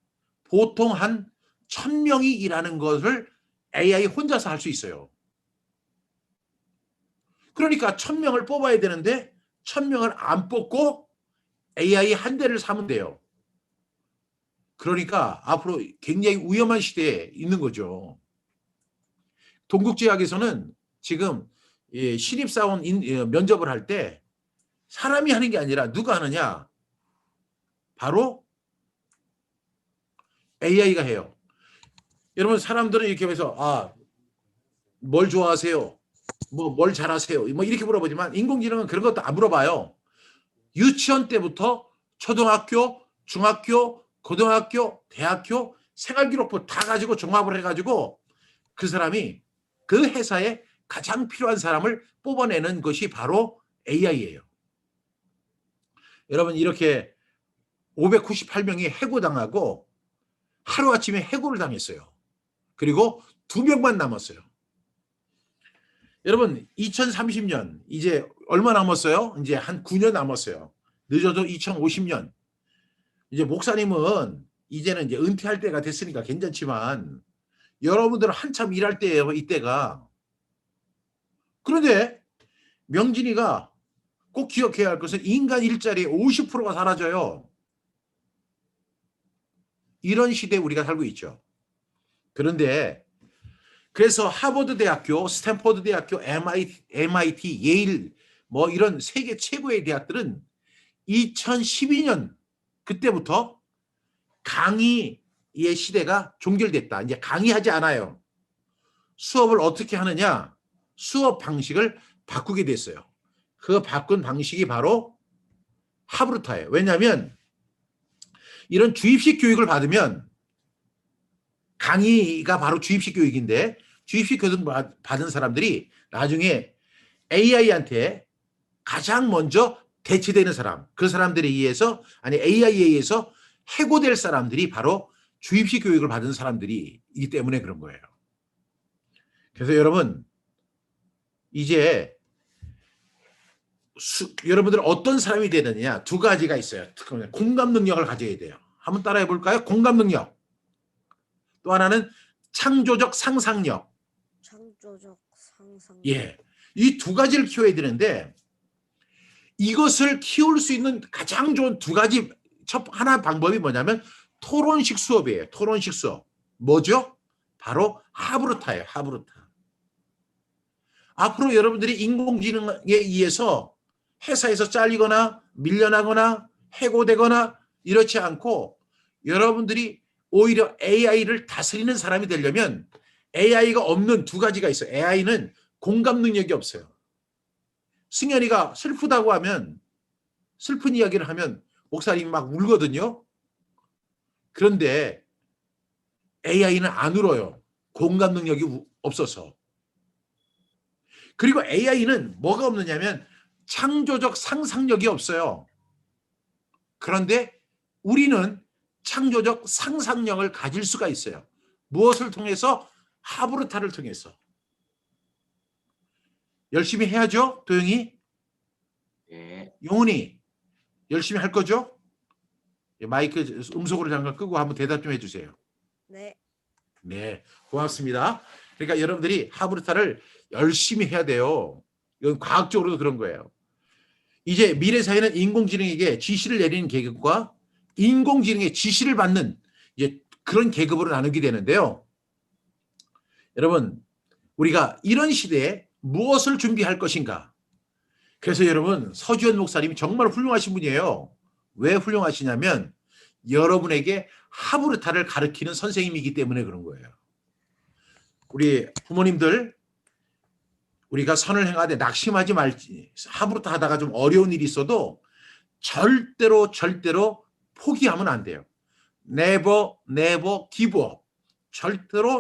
보통 한 1000명이 일하는 것을 AI 혼자서 할 수 있어요. 그러니까 1000명을 뽑아야 되는데 1000명을 안 뽑고 AI 한 대를 사면 돼요. 그러니까 앞으로 굉장히 위험한 시대에 있는 거죠. 동국제약에서는 지금 신입사원 면접을 할 때 사람이 하는 게 아니라 누가 하느냐? 바로 AI가 해요. 여러분 사람들은 이렇게 해서 뭘 좋아하세요? 뭘 잘하세요? 뭐 이렇게 물어보지만 인공지능은 그런 것도 안 물어봐요. 유치원 때부터 초등학교, 중학교, 고등학교, 대학교 생활기록부 다 가지고 종합을 해가지고 그 사람이 그 회사에 가장 필요한 사람을 뽑아내는 것이 바로 AI예요. 여러분 이렇게 598명이 해고당하고 하루아침에 해고를 당했어요. 그리고 2명만 남았어요. 여러분 2030년 이제 얼마 남았어요? 이제 한 9년 남았어요. 늦어도 2050년. 이제 목사님은 이제는 이제 은퇴할 때가 됐으니까 괜찮지만 여러분들은 한참 일할 때예요. 이때가. 그런데 명진이가 꼭 기억해야 할 것은 인간 일자리의 50%가 사라져요. 이런 시대에 우리가 살고 있죠. 그런데 그래서 하버드 대학교, 스탠포드 대학교, MIT, 예일 뭐 이런 세계 최고의 대학들은 2012년 그때부터 강의의 시대가 종결됐다. 이제 강의하지 않아요. 수업을 어떻게 하느냐? 수업 방식을 바꾸게 됐어요. 그 바꾼 방식이 바로 하브르타예요. 왜냐하면 이런 주입식 교육을 받으면 강의가 바로 주입식 교육인데 주입식 교육 받은 사람들이 나중에 AI한테 가장 먼저 대체되는 사람, 그 사람들에 의해서 AI에 의해서 해고될 사람들이 바로 주입식 교육을 받은 사람들이기 때문에 그런 거예요. 그래서 여러분 이제 여러분들은 어떤 사람이 되느냐 두 가지가 있어요. 공감 능력을 가져야 돼요. 한번 따라해 볼까요? 공감 능력. 또 하나는 창조적 상상력. 창조적 상상. 예, 이 두 가지를 키워야 되는데 이것을 키울 수 있는 가장 좋은 두 가지 하나 방법이 뭐냐면 토론식 수업이에요. 토론식 수업. 뭐죠? 바로 하브르타예요. 하브르타. 앞으로 여러분들이 인공지능에 의해서 회사에서 잘리거나 밀려나거나 해고되거나 이렇지 않고 여러분들이 오히려 AI를 다스리는 사람이 되려면 AI가 없는 두 가지가 있어요. AI는 공감 능력이 없어요. 승현이가 슬프다고 하면 슬픈 이야기를 하면 목사님이 막 울거든요. 그런데 AI는 안 울어요. 공감 능력이 없어서. 그리고 AI는 뭐가 없느냐면 창조적 상상력이 없어요. 그런데 우리는 창조적 상상력을 가질 수가 있어요. 무엇을 통해서? 하브르타를 통해서. 열심히 해야죠, 도영이? 네. 용훈이 열심히 할 거죠? 마이크 음소거를 잠깐 끄고 한번 대답 좀 해주세요. 네. 네, 고맙습니다. 그러니까 여러분들이 하브르타를 열심히 해야 돼요. 이건 과학적으로도 그런 거예요. 이제 미래 사회는 인공지능에게 지시를 내리는 계급과 인공지능의 지시를 받는 이제 그런 계급으로 나누게 되는데요. 여러분, 우리가 이런 시대에 무엇을 준비할 것인가? 그래서 여러분, 서주현 목사님이 정말 훌륭하신 분이에요. 왜 훌륭하시냐면 여러분에게 하브르타를 가르치는 선생님이기 때문에 그런 거예요. 우리 부모님들, 우리가 선을 행하되 낙심하지 말지. 하브르타 하다가 좀 어려운 일이 있어도 절대로 포기하면 안 돼요. Never give up.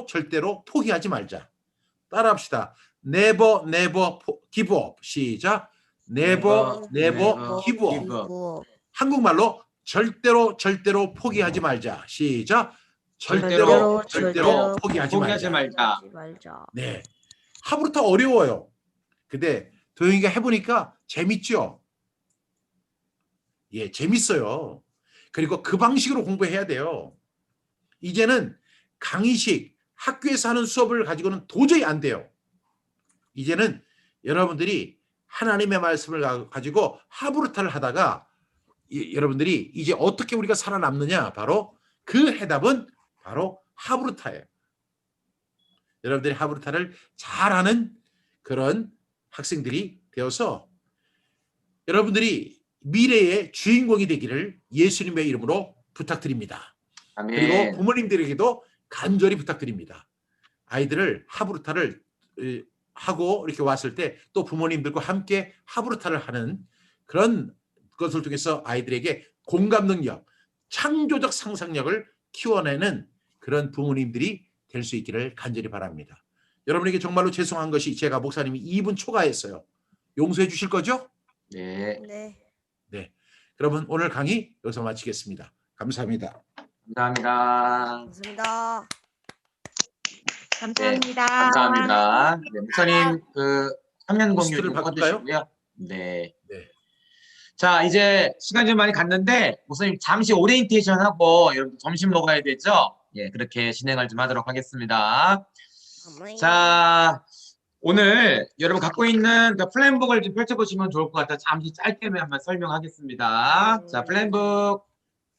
절대로 포기하지 말자. 따라합시다. never give up. 시작. never give up. 한국말로 절대로 포기하지 말자. 시작. 절대로 포기하지 말자. 네. 하브루타 어려워요. 근데 도영이가 해보니까 재밌죠? 예, 재밌어요. 그리고 그 방식으로 공부해야 돼요. 이제는 강의식, 학교에서 하는 수업을 가지고는 도저히 안 돼요. 이제는 여러분들이 하나님의 말씀을 가지고 하브루타를 하다가 여러분들이 이제 어떻게 우리가 살아남느냐, 바로 그 해답은 바로 하브루타예요. 여러분들이 하브루타를 잘하는 그런 학생들이 되어서 여러분들이 미래의 주인공이 되기를 예수님의 이름으로 부탁드립니다. 아멘. 그리고 부모님들에게도 간절히 부탁드립니다. 아이들을 하브루타를 하고 이렇게 왔을 때 또 부모님들과 함께 하브루타를 하는 그런 것을 통해서 아이들에게 공감 능력, 창조적 상상력을 키워내는 그런 부모님들이 될 수 있기를 간절히 바랍니다. 여러분에게 정말로 죄송한 것이 제가 목사님이 2분 초과했어요. 용서해 주실 거죠? 네. 네. 그러면 오늘 강의 여기서 마치겠습니다. 감사합니다. 감사합니다. 감사합니다. 감사합니다. 감사합니다. 네, 목사님 그 화면 공유 리스트를 좀 바꿀까요? 꺼주시고요. 네. 네. 자, 이제 시간이 좀 많이 갔는데 목사님 잠시 오리엔테이션 하고 여러분 점심 먹어야 되죠? 예, 그렇게 진행을 좀 하도록 하겠습니다. 자, 오늘 여러분 갖고 있는 그 플랜북을 좀 펼쳐보시면 좋을 것 같아요. 잠시 짧게 한번 설명하겠습니다. 자, 플랜북.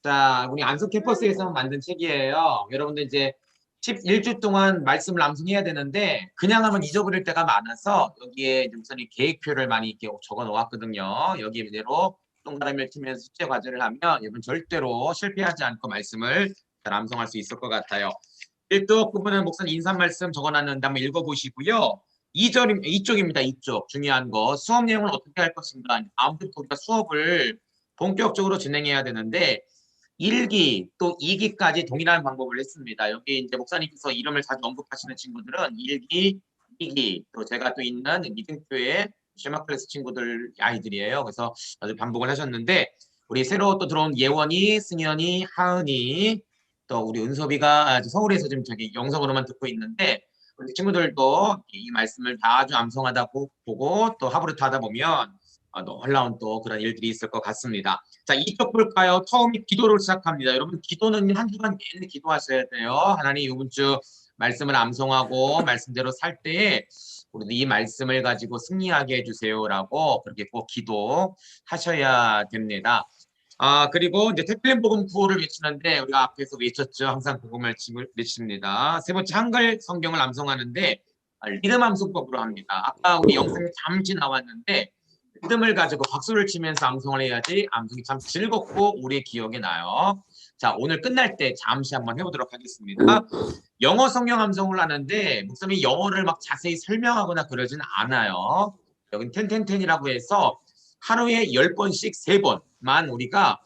자, 우리 안성 캠퍼스에서 만든 책이에요. 여러분들 이제 11주 동안 말씀을 암송해야 되는데 그냥 하면 잊어버릴 때가 많아서 여기에 목사님 계획표를 많이 이렇게 적어 놓았거든요. 여기 이대로 동그라미를 치면서 숙제 과제를 하면 여러분 절대로 실패하지 않고 말씀을 잘 암송할 수 있을 것 같아요. 1쪽 부분은 목사님 인사 말씀 적어놨는데 한번 읽어보시고요. 2쪽입니다. 2쪽 중요한 거 수업 내용을 어떻게 할 것인가. 아무튼 우리가 수업을 본격적으로 진행해야 되는데 1기 또 2기까지 동일한 방법을 했습니다. 여기 이제 목사님께서 이름을 자주 언급하시는 친구들은 1기, 2기 또 제가 또 있는 미등교회 쉐마클래스 친구들 아이들이에요. 그래서 아주 반복을 하셨는데 우리 새로 또 들어온 예원이, 승현이, 하은이 또 우리 은섭이가 서울에서 지금 저기 영상으로만 듣고 있는데 우리 친구들도 이 말씀을 다 아주 암송하다 보고 또 하브루타 하다 보면 놀라운 또 그런 일들이 있을 것 같습니다. 자, 이쪽 볼까요? 처음이 기도로 시작합니다. 여러분 기도는 한 주간 내내 기도하셔야 돼요. 하나님 이번 주 말씀을 암송하고 말씀대로 살 때에 우리도 이 말씀을 가지고 승리하게 해주세요라고 그렇게 꼭 기도하셔야 됩니다. 그리고 이제 택플랜 복음 구호를 외치는데 우리가 앞에서 외쳤죠. 항상 복음을 외칩니다. 세 번째 한글 성경을 암송하는데 리듬 암송법으로 합니다. 아까 우리 영상에 잠시 나왔는데 리듬을 가지고 박수를 치면서 암송을 해야지 암송이 참 즐겁고 우리의 기억에 나요. 자, 오늘 끝날 때 잠시 한번 해보도록 하겠습니다. 영어 성경 암송을 하는데 목사님이 영어를 막 자세히 설명하거나 그러진 않아요. 여긴 10:10:10이라고 해서 하루에 10번씩 3번만 우리가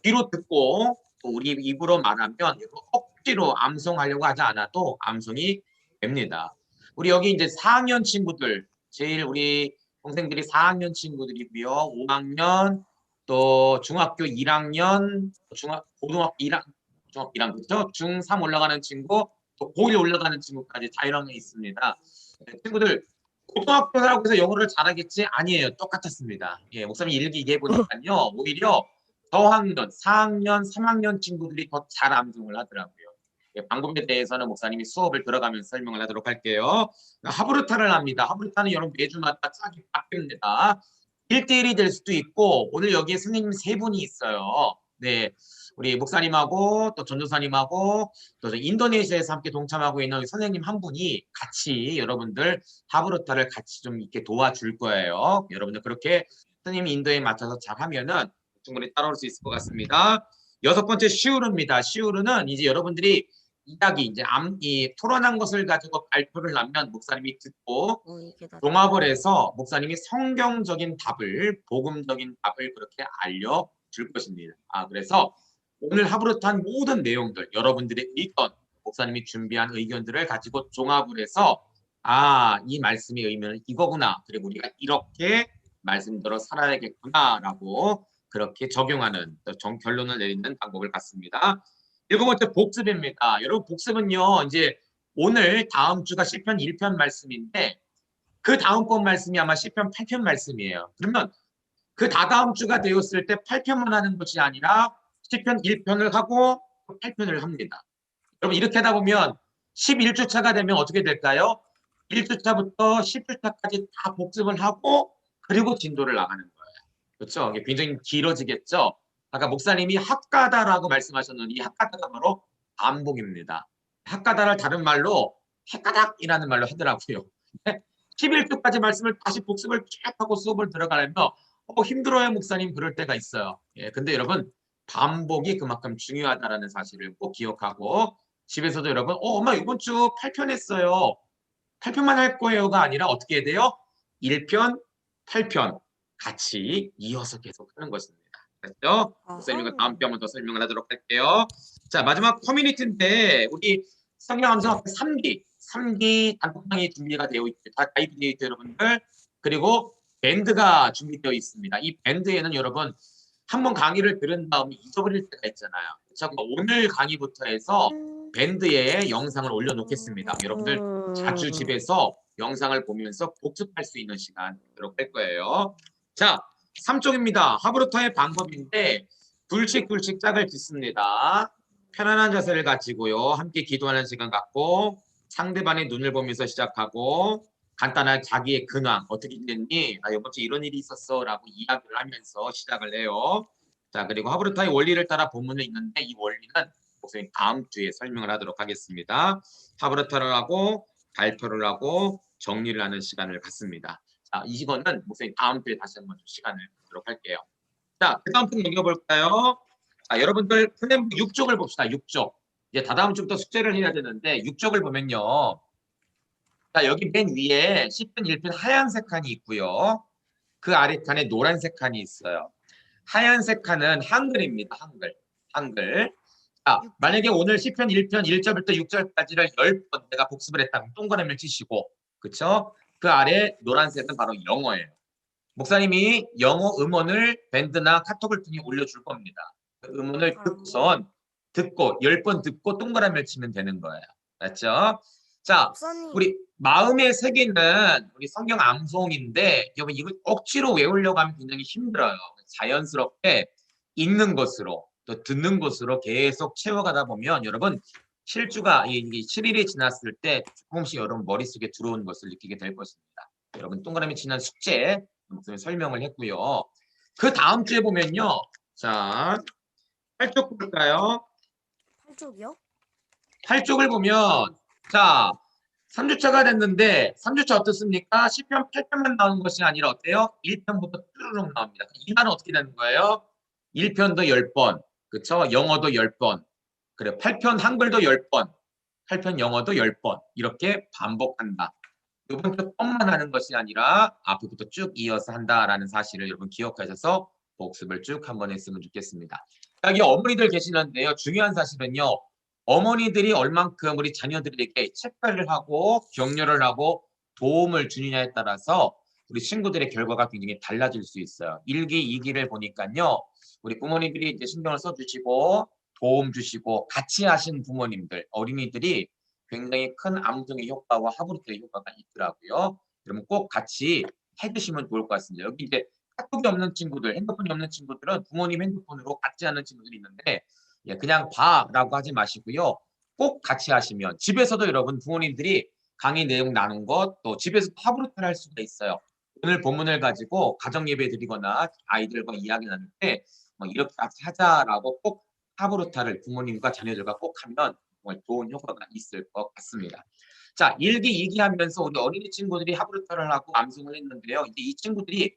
귀로 듣고 또 우리 입으로 말하면 억지로 암송하려고 하지 않아도 암송이 됩니다. 우리 여기 이제 4학년 친구들 제일 우리 동생들이 4학년 친구들이고요. 5학년 또 중학교 1학년 고등학교 1학년 중학교 1학년 그렇죠? 중3 올라가는 친구 또 고1 올라가는 친구까지 다 이런 게 있습니다. 친구들 고등학교라고 해서 영어를 잘하겠지? 아니에요. 똑같았습니다. 예, 목사님이 일기 얘기해 보니까요. 오히려 저학년, 4학년, 3학년 친구들이 더 잘 암송을 하더라고요. 예, 방법에 대해서는 목사님이 수업을 들어가면서 설명을 하도록 할게요. 하브루타를 합니다. 하브루타는 여러분 매주마다 짝이 바뀝니다. 1대1이 될 수도 있고 오늘 여기에 선생님 3분이 있어요. 네, 우리 목사님하고 또 전도사님하고 또 인도네시아에서 함께 동참하고 있는 선생님 한 분이 같이 여러분들 하브루타를 같이 좀 이렇게 도와줄 거예요. 여러분들 그렇게 선생님 인도에 맞춰서 잘 하면은 충분히 따라올 수 있을 것 같습니다. 6번째 시우르입니다. 시우르는 이제 여러분들이 이야기 이제 이 토론한 것을 가지고 발표를 하면 목사님이 듣고 종합을 해서 목사님이 성경적인 답을 복음적인 답을 그렇게 알려줄 것입니다. 그래서 오늘 하브루타 모든 내용들 여러분들의 의견 목사님이 준비한 의견들을 가지고 종합을 해서 이 말씀의 의미는 이거구나. 그리고 우리가 이렇게 말씀대로 살아야겠구나라고 그렇게 적용하는 결론을 내리는 방법을 갖습니다. 7번째 복습입니다. 여러분 복습은요. 이제 오늘 다음 주가 시편 1편 말씀인데 그 다음번 말씀이 아마 시편 8편 말씀이에요. 그러면 그 다다음 주가 되었을 때 8편만 하는 것이 아니라 시편 1편을 하고 8편을 합니다. 여러분 이렇게 하다 보면 11주차가 되면 어떻게 될까요? 1주차부터 10주차까지 다 복습을 하고 그리고 진도를 나가는 거예요. 그렇죠? 이게 굉장히 길어지겠죠? 아까 목사님이 학가다라고 말씀하셨는데 이 학가다가 바로 반복입니다. 학가다를 다른 말로 헷가닥이라는 말로 하더라고요. 11주까지 말씀을 다시 복습을 쭉 하고 수업을 들어가려면 힘들어요 목사님 그럴 때가 있어요. 근데 여러분 반복이 그만큼 중요하다는 사실을 꼭 기억하고 집에서도 여러분 엄마 이번 주 8편 했어요. 8편만 할 거예요가 아니라 어떻게 해야 돼요? 1편, 8편 같이 이어서 계속 하는 것입니다. 됐죠? 목사님과 다음 편만 더 설명을 하도록 할게요. 자 마지막 커뮤니티인데 우리 성경 암송 3기 단톡방이 준비가 되어 있죠. 다 가입되어 있죠 여러분들. 그리고 밴드가 준비되어 있습니다. 이 밴드에는 여러분 한번 강의를 들은 다음에 잊어버릴 때가 있잖아요. 그래서 오늘 강의부터 해서 밴드에 영상을 올려놓겠습니다. 여러분들 자주 집에서 영상을 보면서 복습할 수 있는 시간 이렇게 할 거예요. 자, 3쪽입니다. 하브루터의 방법인데 둘씩 짝을 짓습니다. 편안한 자세를 가지고요. 함께 기도하는 시간 갖고 상대방의 눈을 보면서 시작하고 간단한 자기의 근황 어떻게 됐니? 나 이번 주 이런 일이 있었어 라고 이야기를 하면서 시작을 해요. 자 그리고 하브루타의 원리를 따라 본문에 있는데 이 원리는 목사님 다음 주에 설명을 하도록 하겠습니다. 하브루타를 하고 발표를 하고 정리를 하는 시간을 갖습니다. 자 이거는 목사님 다음 주에 다시 한번 시간을 갖도록 할게요. 자 그 다음 편 넘겨볼까요? 자 여러분들 플랜북 6쪽을 봅시다. 6쪽 이제 다다음 주부터 숙제를 해야 되는데 6쪽을 보면요. 자, 여기 맨 위에 시편 1편 하얀색 칸이 있고요. 그 아래 칸에 노란색 칸이 있어요. 하얀색 칸은 한글입니다. 한글. 자, 만약에 오늘 시편 1편 1절부터 6절까지를 10번 내가 복습을 했다면 동그라미를 치시고 그쵸? 그 아래 노란색은 바로 영어예요. 목사님이 영어 음원을 밴드나 카톡을 통해 올려줄 겁니다. 그 음원을 듣고 10번 듣고 동그라미를 치면 되는 거예요. 맞죠? 자, 우리 마음의 세계는 우리 성경 암송인데 여러분 이걸 억지로 외우려고 하면 굉장히 힘들어요. 자연스럽게 읽는 것으로 또 듣는 것으로 계속 채워가다 보면 여러분 실주가 이게 7일이 지났을 때 조금씩 여러분 머릿속에 들어오는 것을 느끼게 될 것입니다. 여러분 동그라미 치는 숙제 설명을 했고요. 그 다음 주에 보면요. 자, 8쪽 볼까요? 8쪽이요? 8쪽을 보면 자 3주차가 됐는데 3주차 어떻습니까? 시편 8편만 나오는 것이 아니라 어때요? 1편부터 뚜루룩 나옵니다. 이 말은 어떻게 되는 거예요? 1편도 10번, 그쵸? 영어도 10번, 그래 8편 한글도 10번, 8편 영어도 10번 이렇게 반복한다. 이번 주 뻔만 하는 것이 아니라 앞으로부터 쭉 이어서 한다라는 사실을 여러분 기억하셔서 복습을 쭉 한번 했으면 좋겠습니다. 여기 어머니들 계시는데요. 중요한 사실은요. 어머니들이 얼만큼 우리 자녀들에게 책발을 하고 격려를 하고 도움을 주느냐에 따라서 우리 친구들의 결과가 굉장히 달라질 수 있어요. 1기, 2기를 보니까요. 우리 부모님들이 이제 신경을 써주시고 도움 주시고 같이 하신 부모님들, 어린이들이 굉장히 큰 암송의 효과와 하브루트의 효과가 있더라고요. 여러분 꼭 같이 해주시면 좋을 것 같습니다. 여기 이제 카톡이 없는 친구들, 핸드폰이 없는 친구들은 부모님 핸드폰으로 같이 하는 친구들이 있는데 그냥 봐라고 하지 마시고요. 꼭 같이 하시면 집에서도 여러분 부모님들이 강의 내용 나눈 것 또 집에서 하브루트를 할 수가 있어요. 오늘 본문을 가지고 가정 예배 드리거나 아이들과 이야기 나눌 때 이렇게 하자라고 꼭 하브루타를 부모님과 자녀들과 꼭 하면 정말 좋은 효과가 있을 것 같습니다. 자, 1기, 2기 하면서 우리 어린이 친구들이 하브루타를 하고 암송을 했는데요. 이제 이 친구들이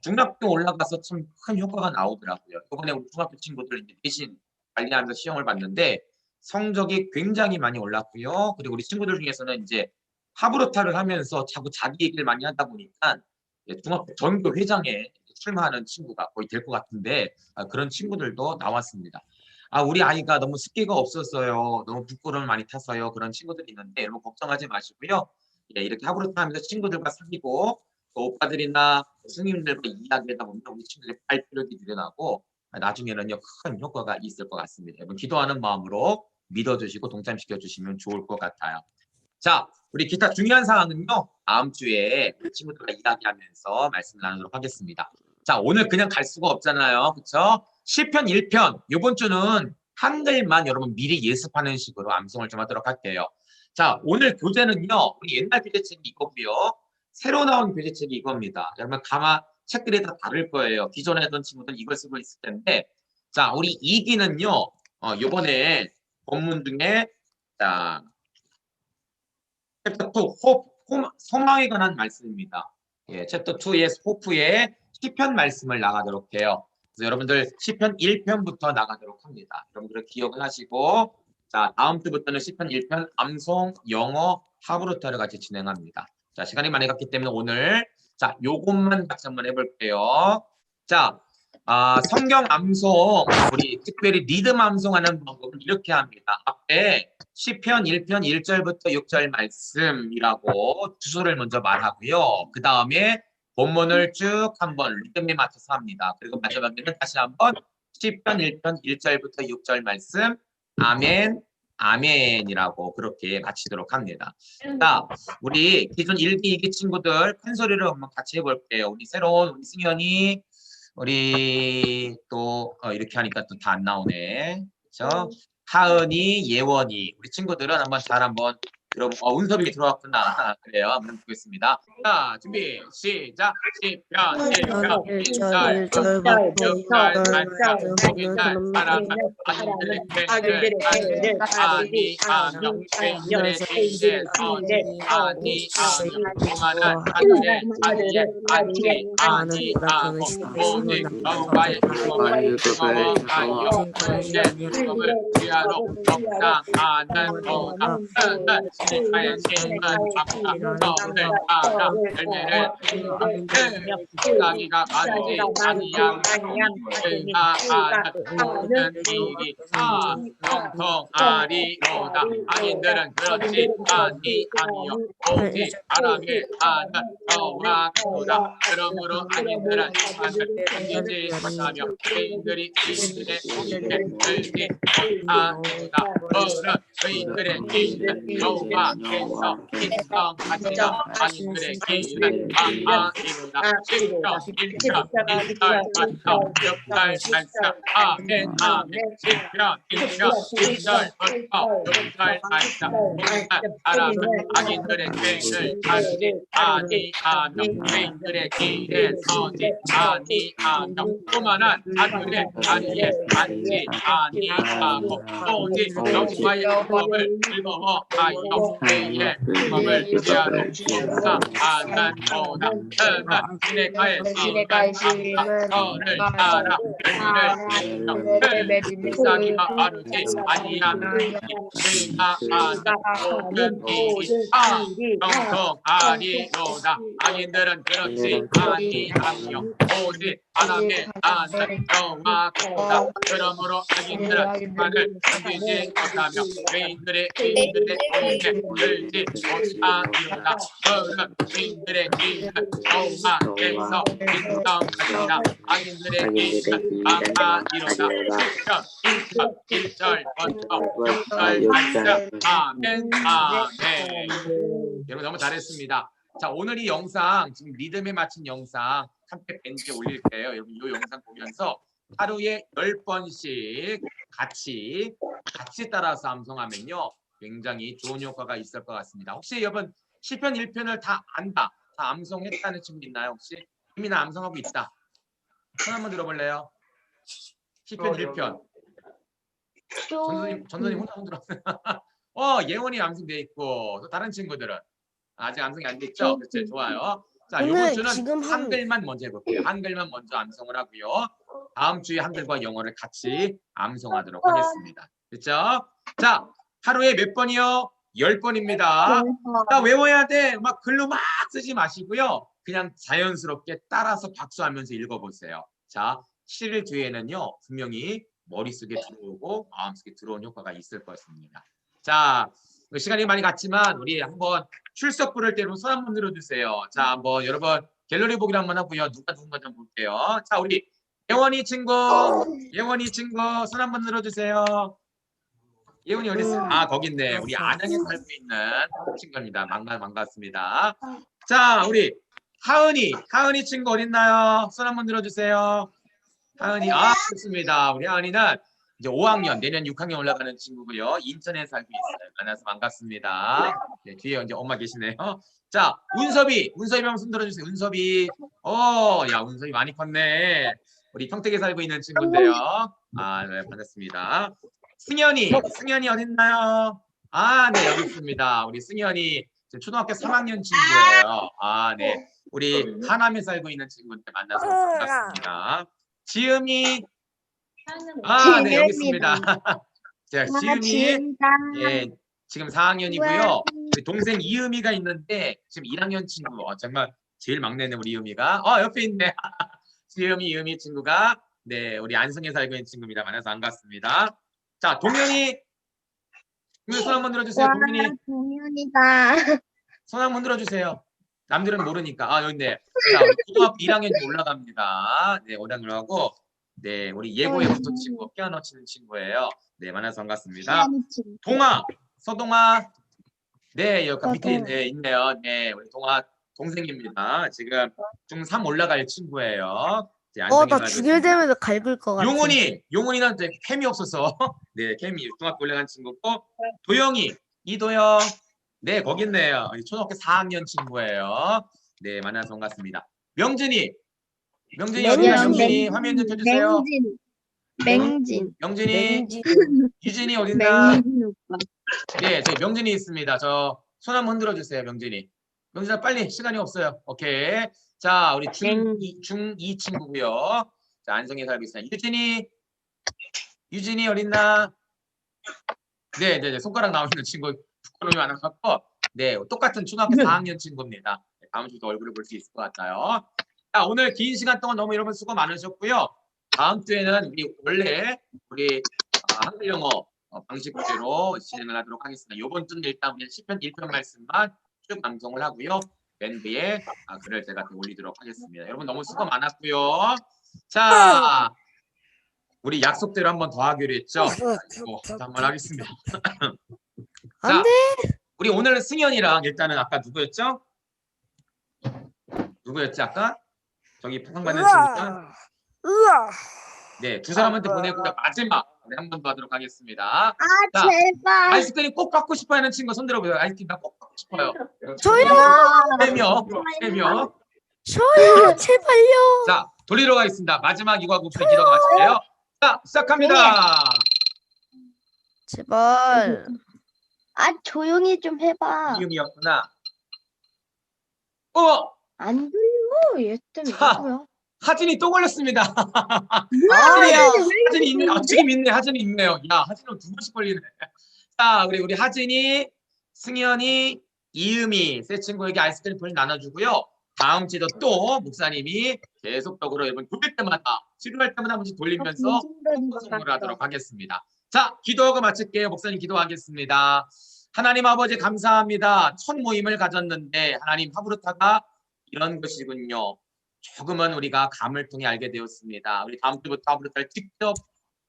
중학교 올라가서 참 큰 효과가 나오더라고요. 이번에 우리 중학교 친구들 이제 대신 관리하면서 시험을 봤는데 성적이 굉장히 많이 올랐고요. 그리고 우리 친구들 중에서는 이제 하브루타를 하면서 자꾸 자기 얘기를 많이 하다 보니까 중학교 전교 회장에 출마하는 친구가 거의 될 것 같은데 그런 친구들도 나왔습니다. 우리 아이가 너무 습기가 없었어요. 너무 부끄러움을 많이 탔어요. 그런 친구들이 있는데 여러분 걱정하지 마시고요. 예, 이렇게 하루를 하면서 친구들과 사귀고 또 오빠들이나 스님들과 이야기하다 보면 우리 친구들의 발표력이 늘어나고 나중에는요 큰 효과가 있을 것 같습니다. 여러분 기도하는 마음으로 믿어주시고 동참시켜 주시면 좋을 것 같아요. 자, 우리 기타 중요한 사항은요 다음 주에 우리 친구들과 이야기하면서 말씀 나누도록 하겠습니다. 자, 오늘 그냥 갈 수가 없잖아요. 그렇죠? 시편 1편 이번 주는 한글만 여러분 미리 예습하는 식으로 암송을 좀 하도록 할게요. 자, 오늘 교재는요 우리 옛날 교재책이 이거고요. 새로 나온 교재책이 이겁니다. 여러분 가마 책들이 다 다를 거예요. 기존에 했던 친구들 이걸 쓰고 있을 텐데, 자, 우리 2기는요 요번에 본문 중에 자 챕터 2 소망에 관한 말씀입니다. 예, 챕터 2의 호프의 시편 말씀을 나가도록 해요. 그래서 여러분들 시편 1편부터 나가도록 합니다. 여러분들 기억을 하시고, 자, 다음 주부터는 시편 1편 암송, 영어, 하브루타를 같이 진행합니다. 자, 시간이 많이 갔기 때문에 오늘 자, 요것만 같이 한번 해볼게요. 자, 성경 암송, 우리 특별히 리듬 암송하는 방법은 이렇게 합니다. 앞에 시편 1편 1절부터 6절 말씀이라고 주소를 먼저 말하고요. 그 다음에 본문을 쭉 한번 리듬에 맞춰서 합니다. 그리고 마지막에는 다시 한번 시편 1편 1절부터 6절 말씀, 아멘, 아멘이라고 그렇게 마치도록 합니다. 자, 우리 기존 1기, 2기 친구들 큰 소리로 한번 같이 해볼게요. 우리 새로운 우리 승현이, 우리 또 이렇게 하니까 또 다 안 나오네. 그렇죠? 하은이, 예원이 우리 친구들은 한번 잘 한번 그럼 운섭이 들어왔구나. 그래요. 한번 보겠습니다. 자, 준비 시작. 시편 1절 1절부터 6절 말씀 복인날 사랑하는 아들의 죄를 아니 아명 죄인들의 죄인의 선지 아니 아명 오만한 아들의 아니의 아니 아고 오직 여호와의 율법을 즐거워하여 이제 율법을 위하러 적당하는 도다 신의 신은 감사 너를 알아 열매를 자기가 가지 아니양 의아하는 모든 일이 형통하리로다. 악인들은 그렇지 아니요 오직 바람에 하는 여호와로다. 그러므로 악인들은 하늘 숨기지 못하며 죄인들이 죄인들의 공의에 들지 못하리로다. 너는 죄인들의 길은 여호와께서 인정하시며 악인들의 길은 망하리로다. 10편 1편 1절부터 6절 말씀 아멘 아멘 10편 1편 1절부터 6절 말씀 오늘 사람은 악인들의 죄를 알지 아니하며 죄인들의 길에 서지 아니하며 오만한 자들의 아니에 앉지 아니하고 오직 여호와의 율법을 즐거워하여 그의 율법을 위하여 감사하는 도다. 그는 시내가의 시임은 너를 알아 열매를 맺으며 이삭이가 바르지 아니하며 내가 하는 모든 일이 형통하리로다. 악인들은 그렇지 아니하며 오직 바람에 하는 여호와로다. 그러므로 악인들은 만을 숨기지 못하며 죄인들의 공의에 들지 못하리로다. 그는 죄인들의 길은 여호와께서 인정하시나 악인들의 길은 망하리로다. 10편 1절부터 6절 말씀 아멘 아멘. 여러분 너무 잘했습니다. 자, 오늘 이 영상 지금 리듬에 맞춘 영상 함께 밴드에 올릴게요. 여러분 이 영상 보면서 하루에 10번씩 같이 따라서 암송하면요 굉장히 좋은 효과가 있을 것 같습니다. 혹시 여러분 시편 1편을 다 안다, 다 암송했다는 친구 있나요? 혹시 이미 나 암송하고 있다. 손 한번 들어볼래요? 시편 1편. 전선님 혼자 손 들었어요. 예원이 암송돼 있고 또 다른 친구들은 아직 암송이 안 됐죠? 그렇죠, 좋아요. 자, 이번 주는 한글만 먼저 해볼게요. 한글만 먼저 암송을 하고요. 다음 주에 한글과 영어를 같이 암송하도록 하겠습니다. 그렇죠? 자, 하루에 몇 번이요? 10번입니다. 자, 외워야 돼. 막 글로 막 쓰지 마시고요. 그냥 자연스럽게 따라서 박수하면서 읽어보세요. 자, 실 뒤에는요 분명히 머릿속에 들어오고 마음속에 들어온 효과가 있을 것입니다. 자, 시간이 많이 갔지만 우리 한번 출석 부를 때 손 한번 들어주세요. 자, 한번 여러분 갤러리 보기를 한번 하고요. 누가 좀 볼게요. 자, 우리 예원이 친구 손 한번 들어주세요. 예원이 어디 있어? 아, 거기 있네. 우리 안양에 살고 있는 친구입니다. 반갑습니다. 자, 우리 하은이 친구 어디 있나요? 손 한번 들어주세요. 하은이, 좋습니다. 우리 하은이는 이제 5학년, 내년 6학년 올라가는 친구고요. 인천에 살고 있어요. 만나서 반갑습니다. 네, 뒤에 이제 엄마 계시네요. 자, 운섭이 한번 손 들어주세요. 운섭이, 야, 운섭이 많이 컸네. 우리 평택에 살고 있는 친구인데요. 네, 반갑습니다. 승현이 어딨나요? 네, 여기 있습니다. 우리 승현이 지금 초등학교 3학년 친구예요. 네, 우리 하남에 살고 있는 친구인데 만나서 반갑습니다. 지음이, 네, 여기 있습니다. 자, 지음이, 예, 지금 4학년이고요. 우리 동생 이음이가 있는데 지금 1학년 친구. 정말 제일 막내네 우리 이음이가. 옆에 있네. 이음이 친구가, 네, 우리 안성에 살고 있는 친구입니다. 만나서 반갑습니다. 자, 동현이 손 한번 들어주세요. 동현이다. 손 한번 들어주세요. 남들은 모르니까. 여기 있네. 자, 우리 고등학교 1학년 올라갑니다. 네, 5학년 하고, 네, 우리 예고에 붙은 친구, 피아노 치는 친구예요. 네, 만나서 반갑습니다. 서동아. 네, 여기 밑에 있네요. 네, 우리 동아 동생입니다. 지금 중3 올라갈 친구예요. 나 중일 되면 갈굴 것 같아. 용훈이는 이제 캠이 없어서 네, 캠이 중학교 올라간 친구고, 도영이, 이도영, 네, 거기 있네요. 초등학교 4학년 친구예요. 네, 만나서 반갑습니다. 명진이 어디나 명진이 화면 좀 켜주세요. 명진이, 유진이 어딨나? 네, 저희 명진이 있습니다. 저 손 한번 흔들어 주세요, 명진이. 명진아, 빨리, 시간이 없어요. 오케이. 자, 우리 중2 친구고요. 자, 안성에 살고 있어요. 유진이 어딨나? 네, 손가락 나오는 친구 부끄러움이 많아갖고, 네, 똑같은 초등학교 4학년 친구입니다. 다음 주도 얼굴을 볼 수 있을 것 같아요. 자, 오늘 긴 시간 동안 너무 여러분 수고 많으셨고요. 다음 주에는 우리 한글 영어 방식대로 진행을 하도록 하겠습니다. 이번 주는 일단 우리 시편 1편 말씀만 쭉 방송을 하고요. 맨 뒤에 글을 제가 또 올리도록 하겠습니다. 여러분 너무 수고 많았고요. 자, 우리 약속대로 한번 더 하기로 했죠. 한번 하겠습니다. 자, 우리 오늘 승현이랑 일단은 아까 누구였죠? 아까? 저기 포상받는 친구가? 네, 두 사람한테 보내고요. 마지막 한 번 더 하도록 하겠습니다. 자, 제발. 아이스크림 꼭 갖고 싶어 하는 친구 손 들어보세요. 아이스크림 나 꼭 갖고 싶어요. 저요. 3명. 저요. 제발요. 자, 돌리러 가겠습니다. 마지막 이거 하고 기도가 마칠게요. 자, 시작합니다. 제발. 조용히 좀 해봐. 이음이었구나. 안 들려. 얘 때문에 뭐야? 하진이 또 걸렸습니다. 아야. 하진이 있네. 지금 있네. 하진이 있네요. 야, 하진은 두 번씩 걸리네. 자, 우리 하진이, 승현이, 이음이 세 친구에게 아이스크림 볼 나눠주고요. 다음 주에도 또 목사님이 계속적으로 여러분 돌릴 때마다 치료할 때마다 한 번씩 돌리면서 선물을 하도록 하겠습니다. 자, 기도하고 마칠게요. 목사님 기도하겠습니다. 하나님 아버지 감사합니다. 첫 모임을 가졌는데 하나님 하브루타가 이런 것이군요. 조금은 우리가 감을 통해 알게 되었습니다. 우리 다음 주부터 하브루타를 직접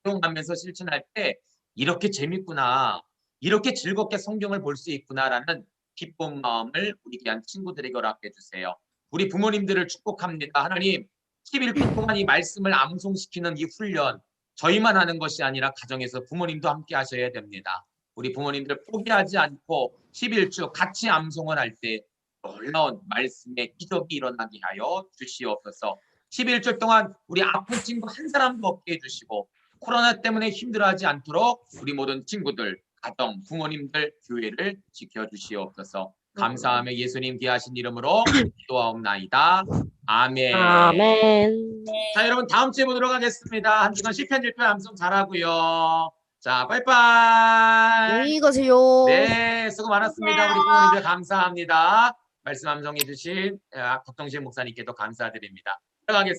활용하면서 실천할 때 이렇게 재밌구나, 이렇게 즐겁게 성경을 볼 수 있구나라는 기쁜 마음을 우리 귀한 친구들에게 허락해 주세요. 우리 부모님들을 축복합니다. 하나님, 11분 동안 이 말씀을 암송시키는 이 훈련 저희만 하는 것이 아니라 가정에서 부모님도 함께 하셔야 됩니다. 우리 부모님들 포기하지 않고 11주 같이 암송을 할 때 놀라운 말씀의 기적이 일어나게 하여 주시옵소서. 11주 동안 우리 아픈 친구 한 사람도 없게 해주시고 코로나 때문에 힘들어하지 않도록 우리 모든 친구들, 가정, 부모님들, 교회를 지켜주시옵소서. 감사하며 예수님 귀하신 이름으로 기도하옵나이다. 아멘. 자, 여러분 다음 주에 보도록 하겠습니다. 한 주간 시편 1편 암송 잘하고요. 자, 빠이빠이. 안녕히 가세요. 네, 수고 많았습니다. 우리 부모님들 감사합니다. 말씀 암송해 주신 박동식 목사님께도 감사드립니다. 들어가겠습니다.